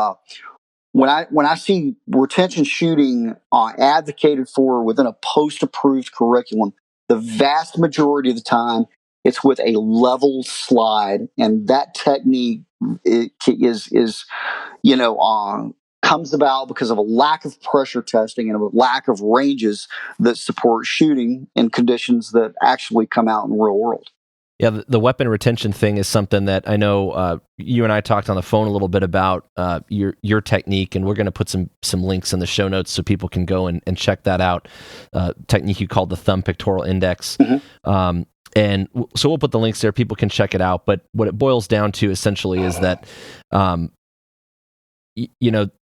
when I see retention shooting advocated for within a post-approved curriculum, the vast majority of the time it's with a level slide, and that technique is comes about because of a lack of pressure testing and a lack of ranges that support shooting in conditions that actually come out in the real world. Yeah, the weapon retention thing is something that I know you and I talked on the phone a little bit about your technique, and we're going to put some links in the show notes so people can go and check that out. Technique you called the thumb pictorial index. Mm-hmm. And so we'll put the links there. People can check it out. But what it boils down to essentially is that,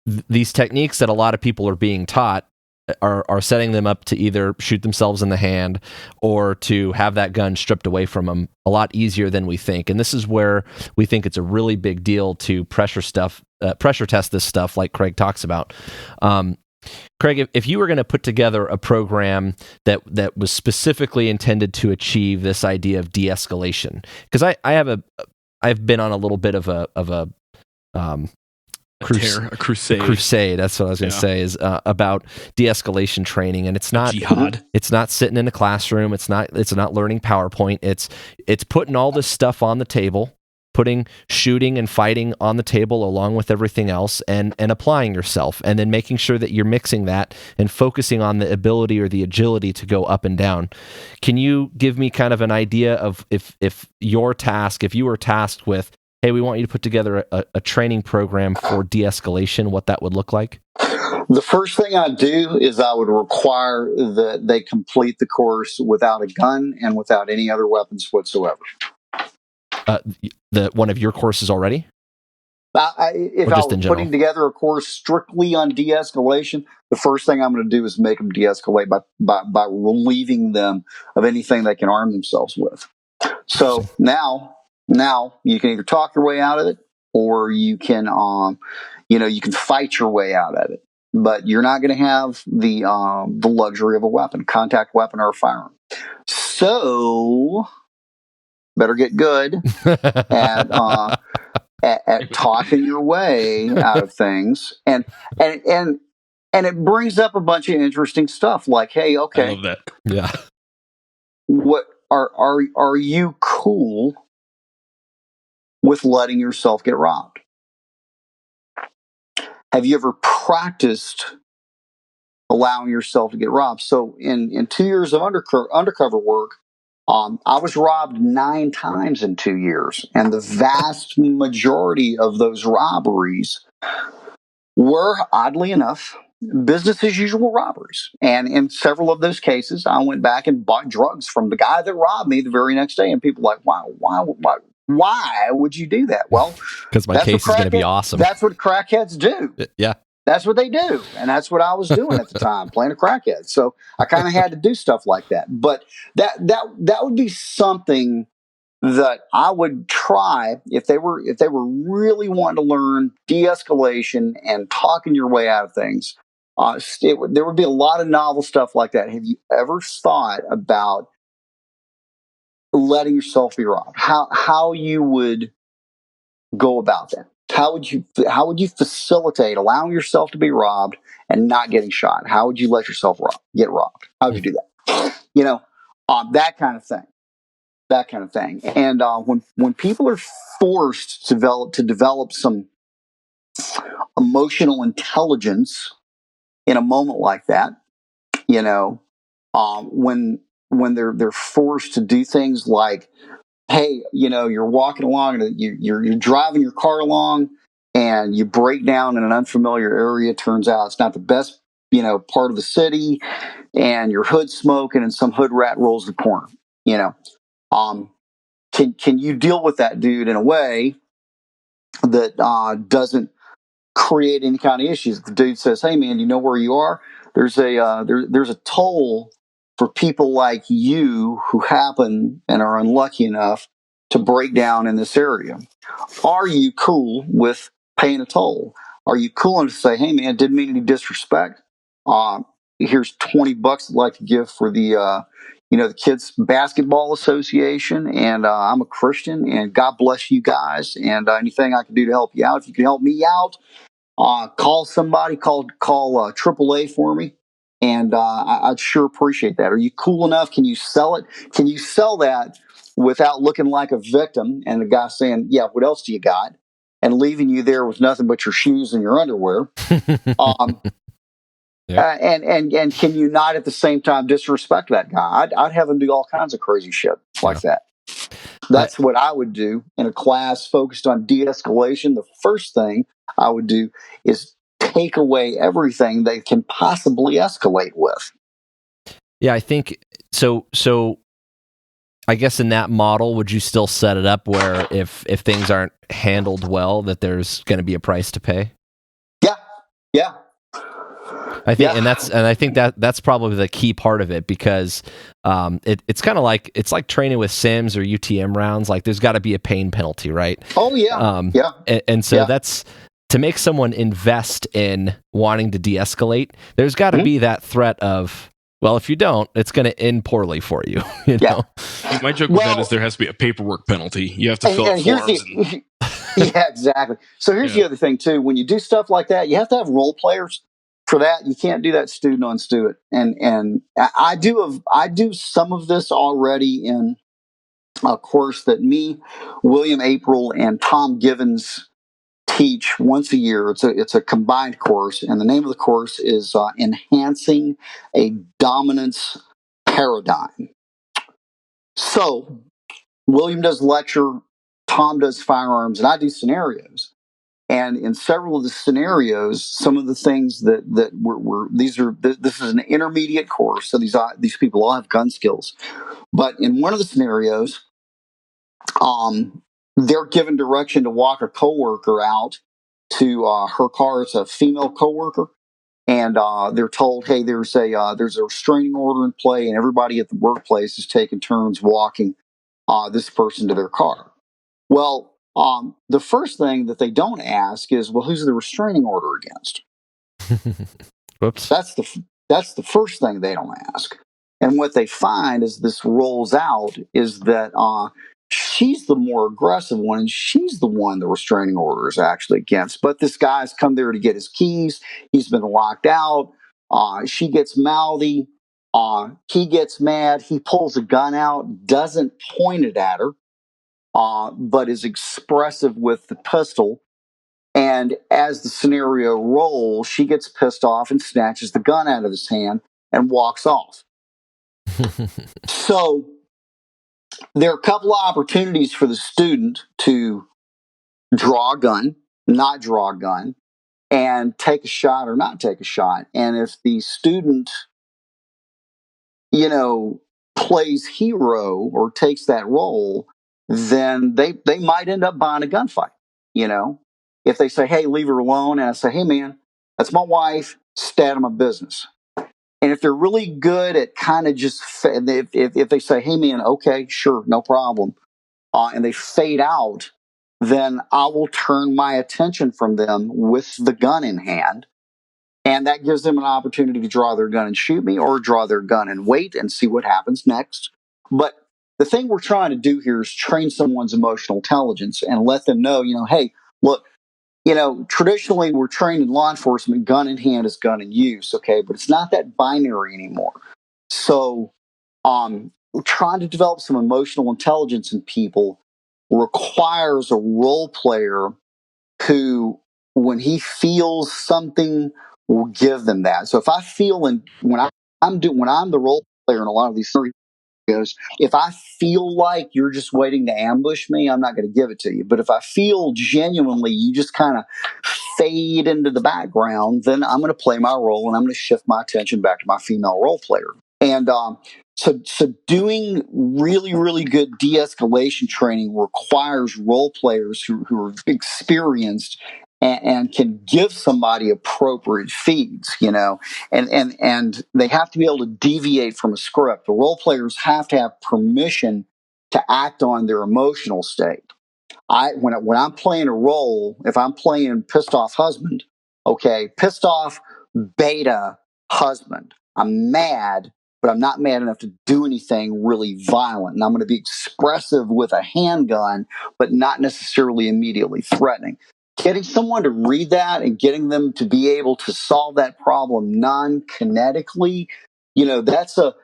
these techniques that a lot of people are being taught are setting them up to either shoot themselves in the hand or to have that gun stripped away from them a lot easier than we think. And this is where we think it's a really big deal to pressure test this stuff like Craig talks about. Craig, if you were going to put together a program that was specifically intended to achieve this idea of de-escalation, because I've been on a little bit of a crusade. That's what I was going to say, is about de-escalation training, and it's not jihad. It's not sitting in a classroom. It's not learning PowerPoint. It's putting all this stuff on the table, putting shooting and fighting on the table along with everything else, and applying yourself, and then making sure that you're mixing that and focusing on the ability or the agility to go up and down. Can you give me kind of an idea of if you were tasked with, hey, we want you to put together a training program for de-escalation, what that would look like? The first thing I'd do is I would require that they complete the course without a gun and without any other weapons whatsoever. One of your courses already? If I was putting together a course strictly on de-escalation, the first thing I'm going to do is make them de-escalate by relieving them of anything they can arm themselves with. So now you can either talk your way out of it, or you can you can fight your way out of it. But you're not going to have the luxury of a weapon, contact weapon, or a firearm. So better get good at talking your way out of things, and it brings up a bunch of interesting stuff like, hey, okay, I love that. Yeah, what are you cool with letting yourself get robbed? Have you ever practiced allowing yourself to get robbed? So in 2 years of undercover work, I was robbed 9 times in 2 years, and the vast majority of those robberies were, oddly enough, business as usual robberies. And in several of those cases, I went back and bought drugs from the guy that robbed me the very next day, and people were like, why would you do that? Well, because my case is going to be awesome. That's what crackheads do. Yeah. That's what they do. And that's what I was doing at the time, playing a crackhead. So I kind of had to do stuff like that. But that would be something that I would try if they were really wanting to learn de-escalation and talking your way out of things. There would be a lot of novel stuff like that. Have you ever thought about letting yourself be robbed? How you would go about that? How would you facilitate allowing yourself to be robbed and not getting shot? How would you let yourself get robbed? How would you do that? That kind of thing. And when people are forced to develop some emotional intelligence in a moment like that, when they're forced to do things like, hey, you're walking along and you're driving your car along, and you break down in an unfamiliar area. Turns out it's not the best, part of the city, and your hood smoking, and some hood rat rolls the corner. Can you deal with that dude in a way that doesn't create any kind of issues? If the dude says, "Hey, man, you know where you are? There's a toll for people like you who happen and are unlucky enough to break down in this area. Are you cool with paying a toll? Are you cool enough to say, hey, man, didn't mean any disrespect. Here's $20 I'd like to give for the kids basketball association, and I'm a Christian, and God bless you guys, and anything I can do to help you out. If you can help me out, call somebody, call AAA for me, and I'd sure appreciate that. Are you cool enough? Can you sell it? Can you sell that without looking like a victim and the guy saying, yeah, what else do you got? And leaving you there with nothing but your shoes and your underwear. Yeah. And can you not at the same time disrespect that guy? I'd have him do all kinds of crazy shit like that. That's what I would do in a class focused on de-escalation. The first thing I would do is take away everything they can possibly escalate with. Yeah, I think so. I guess in that model, would you still set it up where if things aren't handled well, that there's going to be a price to pay? Yeah. I think, and I think that's probably the key part of it, because it's kind of like training with sims or UTM rounds. Like, there's got to be a pain penalty, right? Oh yeah, and so that's to make someone invest in wanting to de-escalate. There's got to be that threat of, well, if you don't, it's going to end poorly for you. You know? My joke with that is there has to be a paperwork penalty. You have to fill out forms. Yeah, exactly. So here's the other thing too. When you do stuff like that, you have to have role players for that. You can't do that student on student. And I do some of this already in a course that me, William April, and Tom Givens teach once a year. It's a combined course, and the name of the course is Enhancing a Dominance Paradigm. So William does lecture, Tom does firearms, and I do scenarios. And in several of the scenarios, some of the things that this is an intermediate course, so these people all have gun skills. But in one of the scenarios, they're given direction to walk a coworker out to her car. It's a female coworker, and they're told, "Hey, there's a restraining order in play, and everybody at the workplace is taking turns walking this person to their car." Well, the first thing that they don't ask is, "Well, who's the restraining order against?" Whoops. That's the first thing they don't ask. And what they find as this rolls out is that she's the more aggressive one, and she's the one the restraining order is actually against. But this guy's come there to get his keys. He's been locked out. She gets mouthy. He gets mad. He pulls a gun out, doesn't point it at her, but is expressive with the pistol. And as the scenario rolls, she gets pissed off and snatches the gun out of his hand and walks off. So there are a couple of opportunities for the student to draw a gun, not draw a gun, and take a shot or not take a shot. And if the student, plays hero or takes that role, then they might end up buying a gunfight. If they say, "Hey, leave her alone," and I say, "Hey, man, that's my wife, stay out of my business." And if they're really good at kind of just, if they say, "Hey, man, okay, sure, no problem," and they fade out, then I will turn my attention from them with the gun in hand. And that gives them an opportunity to draw their gun and shoot me, or draw their gun and wait and see what happens next. But the thing we're trying to do here is train someone's emotional intelligence and let them know, hey, look, traditionally we're trained in law enforcement, gun in hand is gun in use, okay? But it's not that binary anymore. So trying to develop some emotional intelligence in people requires a role player who, when he feels something, will give them that. So if I feel when I'm the role player in a lot of these stories, goes, if I feel like you're just waiting to ambush me, I'm not going to give it to you. But if I feel genuinely you just kind of fade into the background, then I'm going to play my role and I'm going to shift my attention back to my female role player. And so doing really, really good de-escalation training requires role players who are experienced and can give somebody appropriate feeds, and they have to be able to deviate from a script. The role players have to have permission to act on their emotional state. When I'm playing a role, if I'm playing pissed off husband, okay, pissed off beta husband, I'm mad, but I'm not mad enough to do anything really violent. And I'm going to be expressive with a handgun, but not necessarily immediately threatening. Getting someone to read that and getting them to be able to solve that problem non-kinetically, that's a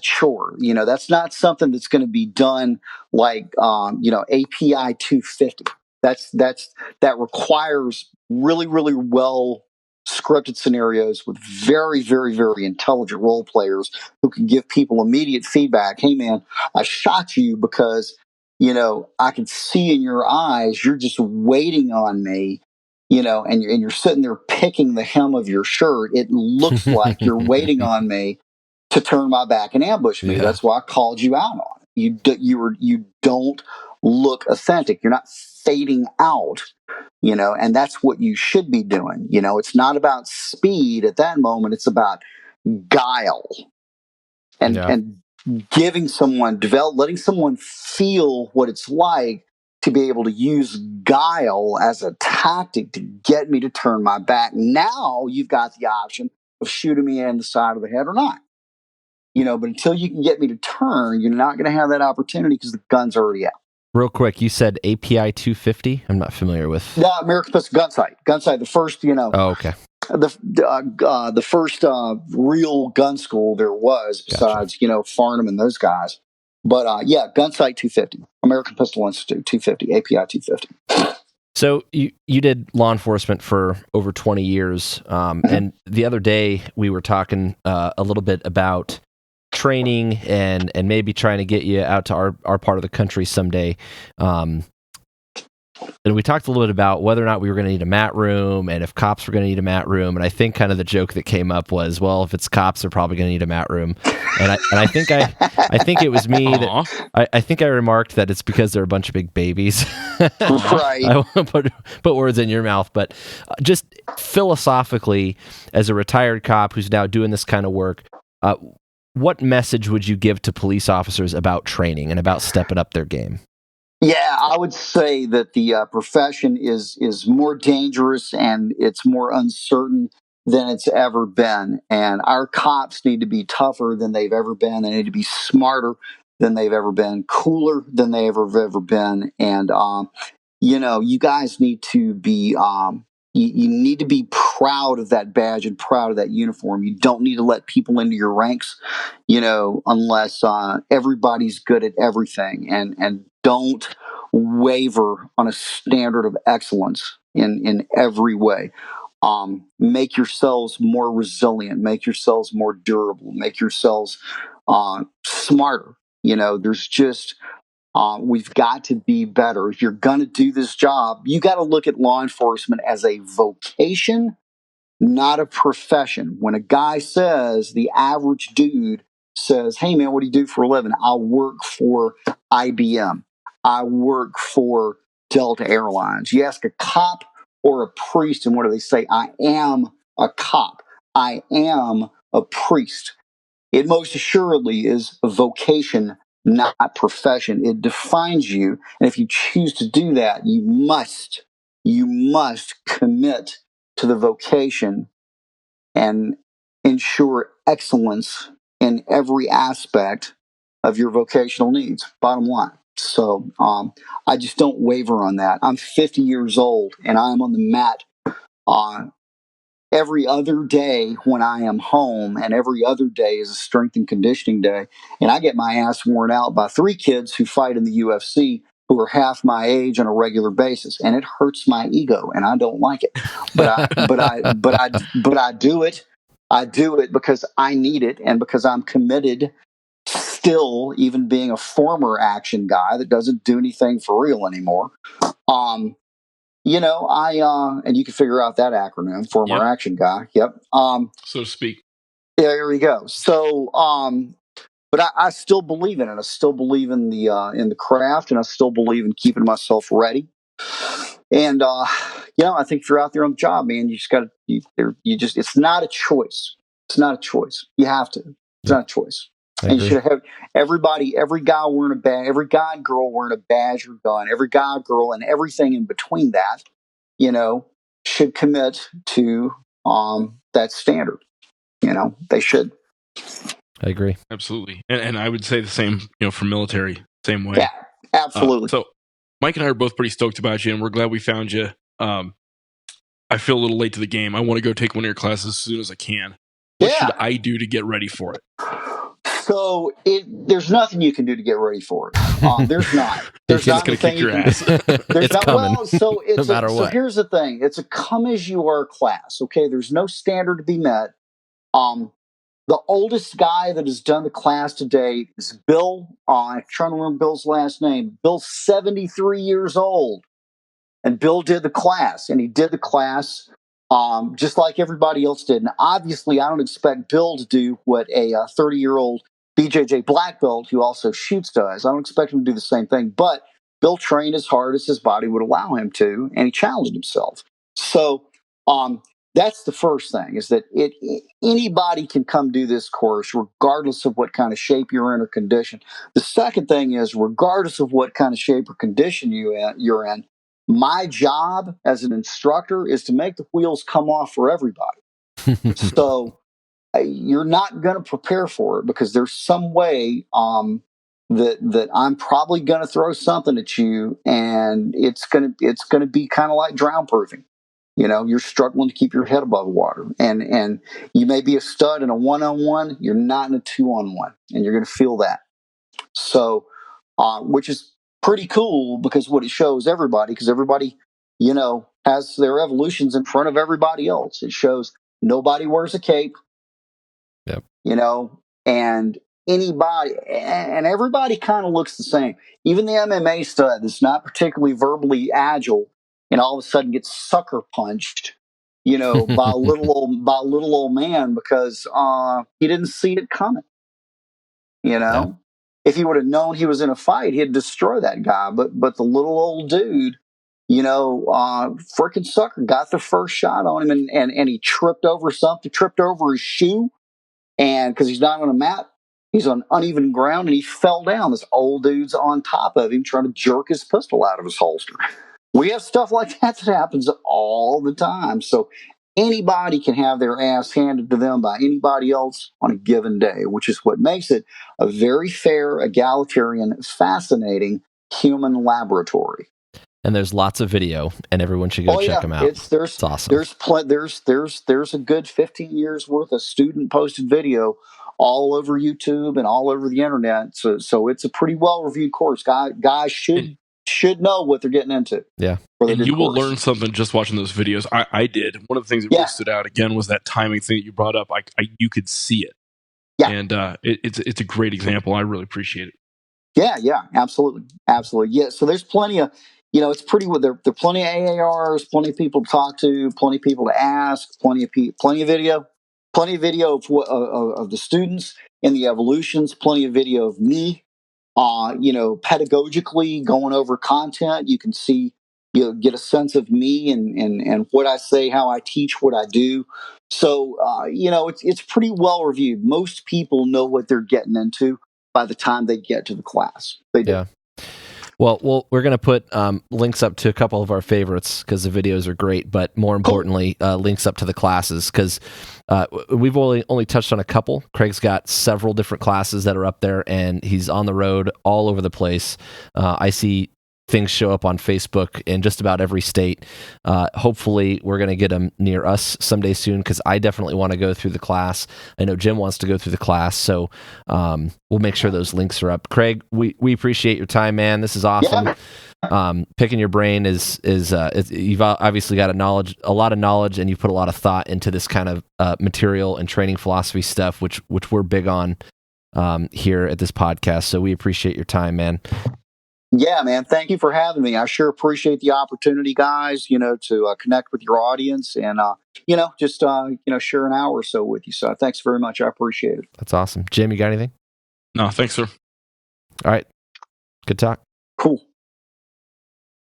chore. That's not something that's going to be done like API 250. That requires really, really well scripted scenarios with very, very, very intelligent role players who can give people immediate feedback. Hey man, I shot you because I can see in your eyes you're just waiting on me, and you're sitting there picking the hem of your shirt. It looks like you're waiting on me to turn my back and ambush me. Yeah. That's why I called you out on it. You don't look authentic. You're not fading out, and that's what you should be doing. It's not about speed at that moment. It's about guile and giving someone, letting someone feel what it's like to be able to use guile as a tactic to get me to turn my back. Now you've got the option of shooting me in the side of the head or not. But until you can get me to turn, you're not going to have that opportunity because the gun's already out. Real quick, you said API 250? I'm not familiar with. No, American Pistol Gunsight, the first, Oh, okay. The first real gun school there was, besides, Farnham and those guys. But Gunsight 250, American Pistol Institute 250, API 250. So you did law enforcement for over 20 years, and the other day we were talking a little bit about training and maybe trying to get you out to our part of the country someday. And we talked a little bit about whether or not we were going to need a mat room and if cops were going to need a mat room. And I think kind of the joke that came up was, well, if it's cops, they're probably going to need a mat room. And I think it was me that I think I remarked that it's because they're a bunch of big babies. Right. I won't put words in your mouth, but just philosophically, as a retired cop who's now doing this kind of work, what message would you give to police officers about training and about stepping up their game? Yeah, I would say that the profession is more dangerous and it's more uncertain than it's ever been. And our cops need to be tougher than they've ever been. They need to be smarter than they've ever been, cooler than they've ever been. And, you guys need to be, you need to be proud of that badge and proud of that uniform. You don't need to let people into your ranks, unless everybody's good at everything. And don't waver on a standard of excellence in every way. Make yourselves more resilient, make yourselves more durable, make yourselves smarter. There's just, we've got to be better. If you're going to do this job, you got to look at law enforcement as a vocation, not a profession. When a guy says, the average dude says, hey man, what do you do for a living? I work for IBM. I work for Delta Airlines. You ask a cop or a priest, and what do they say? I am a cop. I am a priest. It most assuredly is a vocation, not a profession. It defines you. And if you choose to do that, you must commit to the vocation and ensure excellence in every aspect of your vocational needs, bottom line. So I just don't waver on that. I'm 50 years old and I'm on the mat every other day when I am home, and every other day is a strength and conditioning day. And I get my ass worn out by 3 kids who fight in the UFC who are half my age on a regular basis, and it hurts my ego, and I don't like it. But I do it. I do it because I need it, and because I'm committed to still, even being a former action guy that doesn't do anything for real anymore, and you can figure out that acronym, former action guy. Yep. So to speak. Yeah, there we go. So, but I still believe in it. I still believe in the craft, and I still believe in keeping myself ready. And I think if you're out there on the job, man, you just got to. It's not a choice. It's not a choice. You have to. It's not a choice. And you should have every guy wearing a badge, every guy and girl wearing a badge or gun, every guy, girl, and everything in between that, should commit to that standard. They should. I agree. Absolutely. And I would say the same, for military, same way. Yeah, absolutely. So Mike and I are both pretty stoked about you, and we're glad we found you. I feel a little late to the game. I want to go take one of your classes as soon as I can. What should I do to get ready for it? So there's nothing you can do to get ready for it. There's not. There's not going to kick your ass. It's coming. Well, so it's no matter what. So here's the thing. It's a come as you are class. Okay, there's no standard to be met. The oldest guy that has done the class to date is Bill. I'm trying to remember Bill's last name. Bill's 73 years old. And Bill did the class. And he did the class just like everybody else did. And obviously, I don't expect Bill to do what a 30-year-old BJJ black belt who also shoots does. I don't expect him to do the same thing. But Bill trained as hard as his body would allow him to, and he challenged himself. So that's the first thing, is that anybody can come do this course regardless of what kind of shape you're in or condition. The second thing is, regardless of what kind of shape or condition you're in, my job as an instructor is to make the wheels come off for everybody. So you're not going to prepare for it, because there's some way that I'm probably going to throw something at you, and it's going to be kind of like drown proofing. You're struggling to keep your head above water, and you may be a stud in a 1-on-1. You're not in a 2-on-1, and you're going to feel that. So, which is pretty cool, because what it shows everybody, because everybody, has their evolutions in front of everybody else. It shows nobody wears a cape. Yep. And anybody and everybody kind of looks the same. Even the MMA stud that's not particularly verbally agile, and all of a sudden gets sucker punched, by a little old man, because he didn't see it coming. Yeah. If he would have known he was in a fight, he'd destroy that guy. But the little old dude, freaking sucker, got the first shot on him, and he tripped over his shoe, and because he's not on a mat, he's on uneven ground, and he fell down. This old dude's on top of him trying to jerk his pistol out of his holster. We have stuff like that happens all the time. So anybody can have their ass handed to them by anybody else on a given day, which is what makes it a very fair, egalitarian, fascinating human laboratory. And there's lots of video, and everyone should go check them out. It's awesome. There's a good 15 years worth of student posted video all over YouTube and all over the internet. So it's a pretty well reviewed course. Guys should know what they're getting into. Yeah. And you will learn something just watching those videos. I did. One of the things that really stood out again was that timing thing that you brought up. You could see it. Yeah. And it's a great example. I really appreciate it. Yeah, absolutely. Yeah. So there's plenty of, it's pretty, there are plenty of AARs, plenty of people to talk to, plenty of people to ask, plenty of video of the students and the evolutions, plenty of video of me. Pedagogically going over content, you can see, get a sense of me and what I say, how I teach, what I do. So, it's pretty well reviewed. Most people know what they're getting into by the time they get to the class. They do. Yeah. Well, we're going to put links up to a couple of our favorites, because the videos are great, but more importantly, links up to the classes, because we've only touched on a couple. Craig's got several different classes that are up there, and he's on the road all over the place. I see things show up on Facebook in just about every state. Hopefully we're going to get them near us someday soon, because I definitely want to go through the class. I know Jim wants to go through the class, so we'll make sure those links are up. Craig, we appreciate your time, man. This is awesome. Yeah. Picking your brain is you've obviously got a lot of knowledge, and you put a lot of thought into this kind of material and training philosophy stuff, which we're big on. here at this podcast. So we appreciate your time, man. Yeah, man. Thank you for having me. I sure appreciate the opportunity, guys, to connect with your audience and, just, share an hour or so with you. So thanks very much. I appreciate it. That's awesome. Jim, you got anything? No, thanks, sir. All right. Good talk. Cool.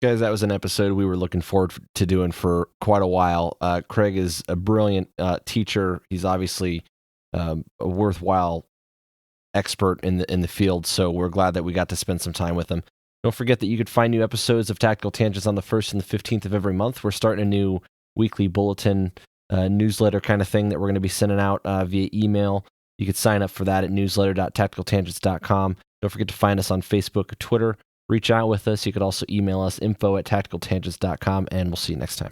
Guys, that was an episode we were looking forward to doing for quite a while. Craig is a brilliant teacher. He's obviously a worthwhile expert in the field, so we're glad that we got to spend some time with him. Don't forget that you could find new episodes of Tactical Tangents on the 1st and the 15th of every month. We're starting a new weekly bulletin newsletter kind of thing that we're going to be sending out via email. You could sign up for that at newsletter.tacticaltangents.com. Don't forget to find us on Facebook or Twitter. Reach out with us. You could also email us info@tacticaltangents.com, and we'll see you next time.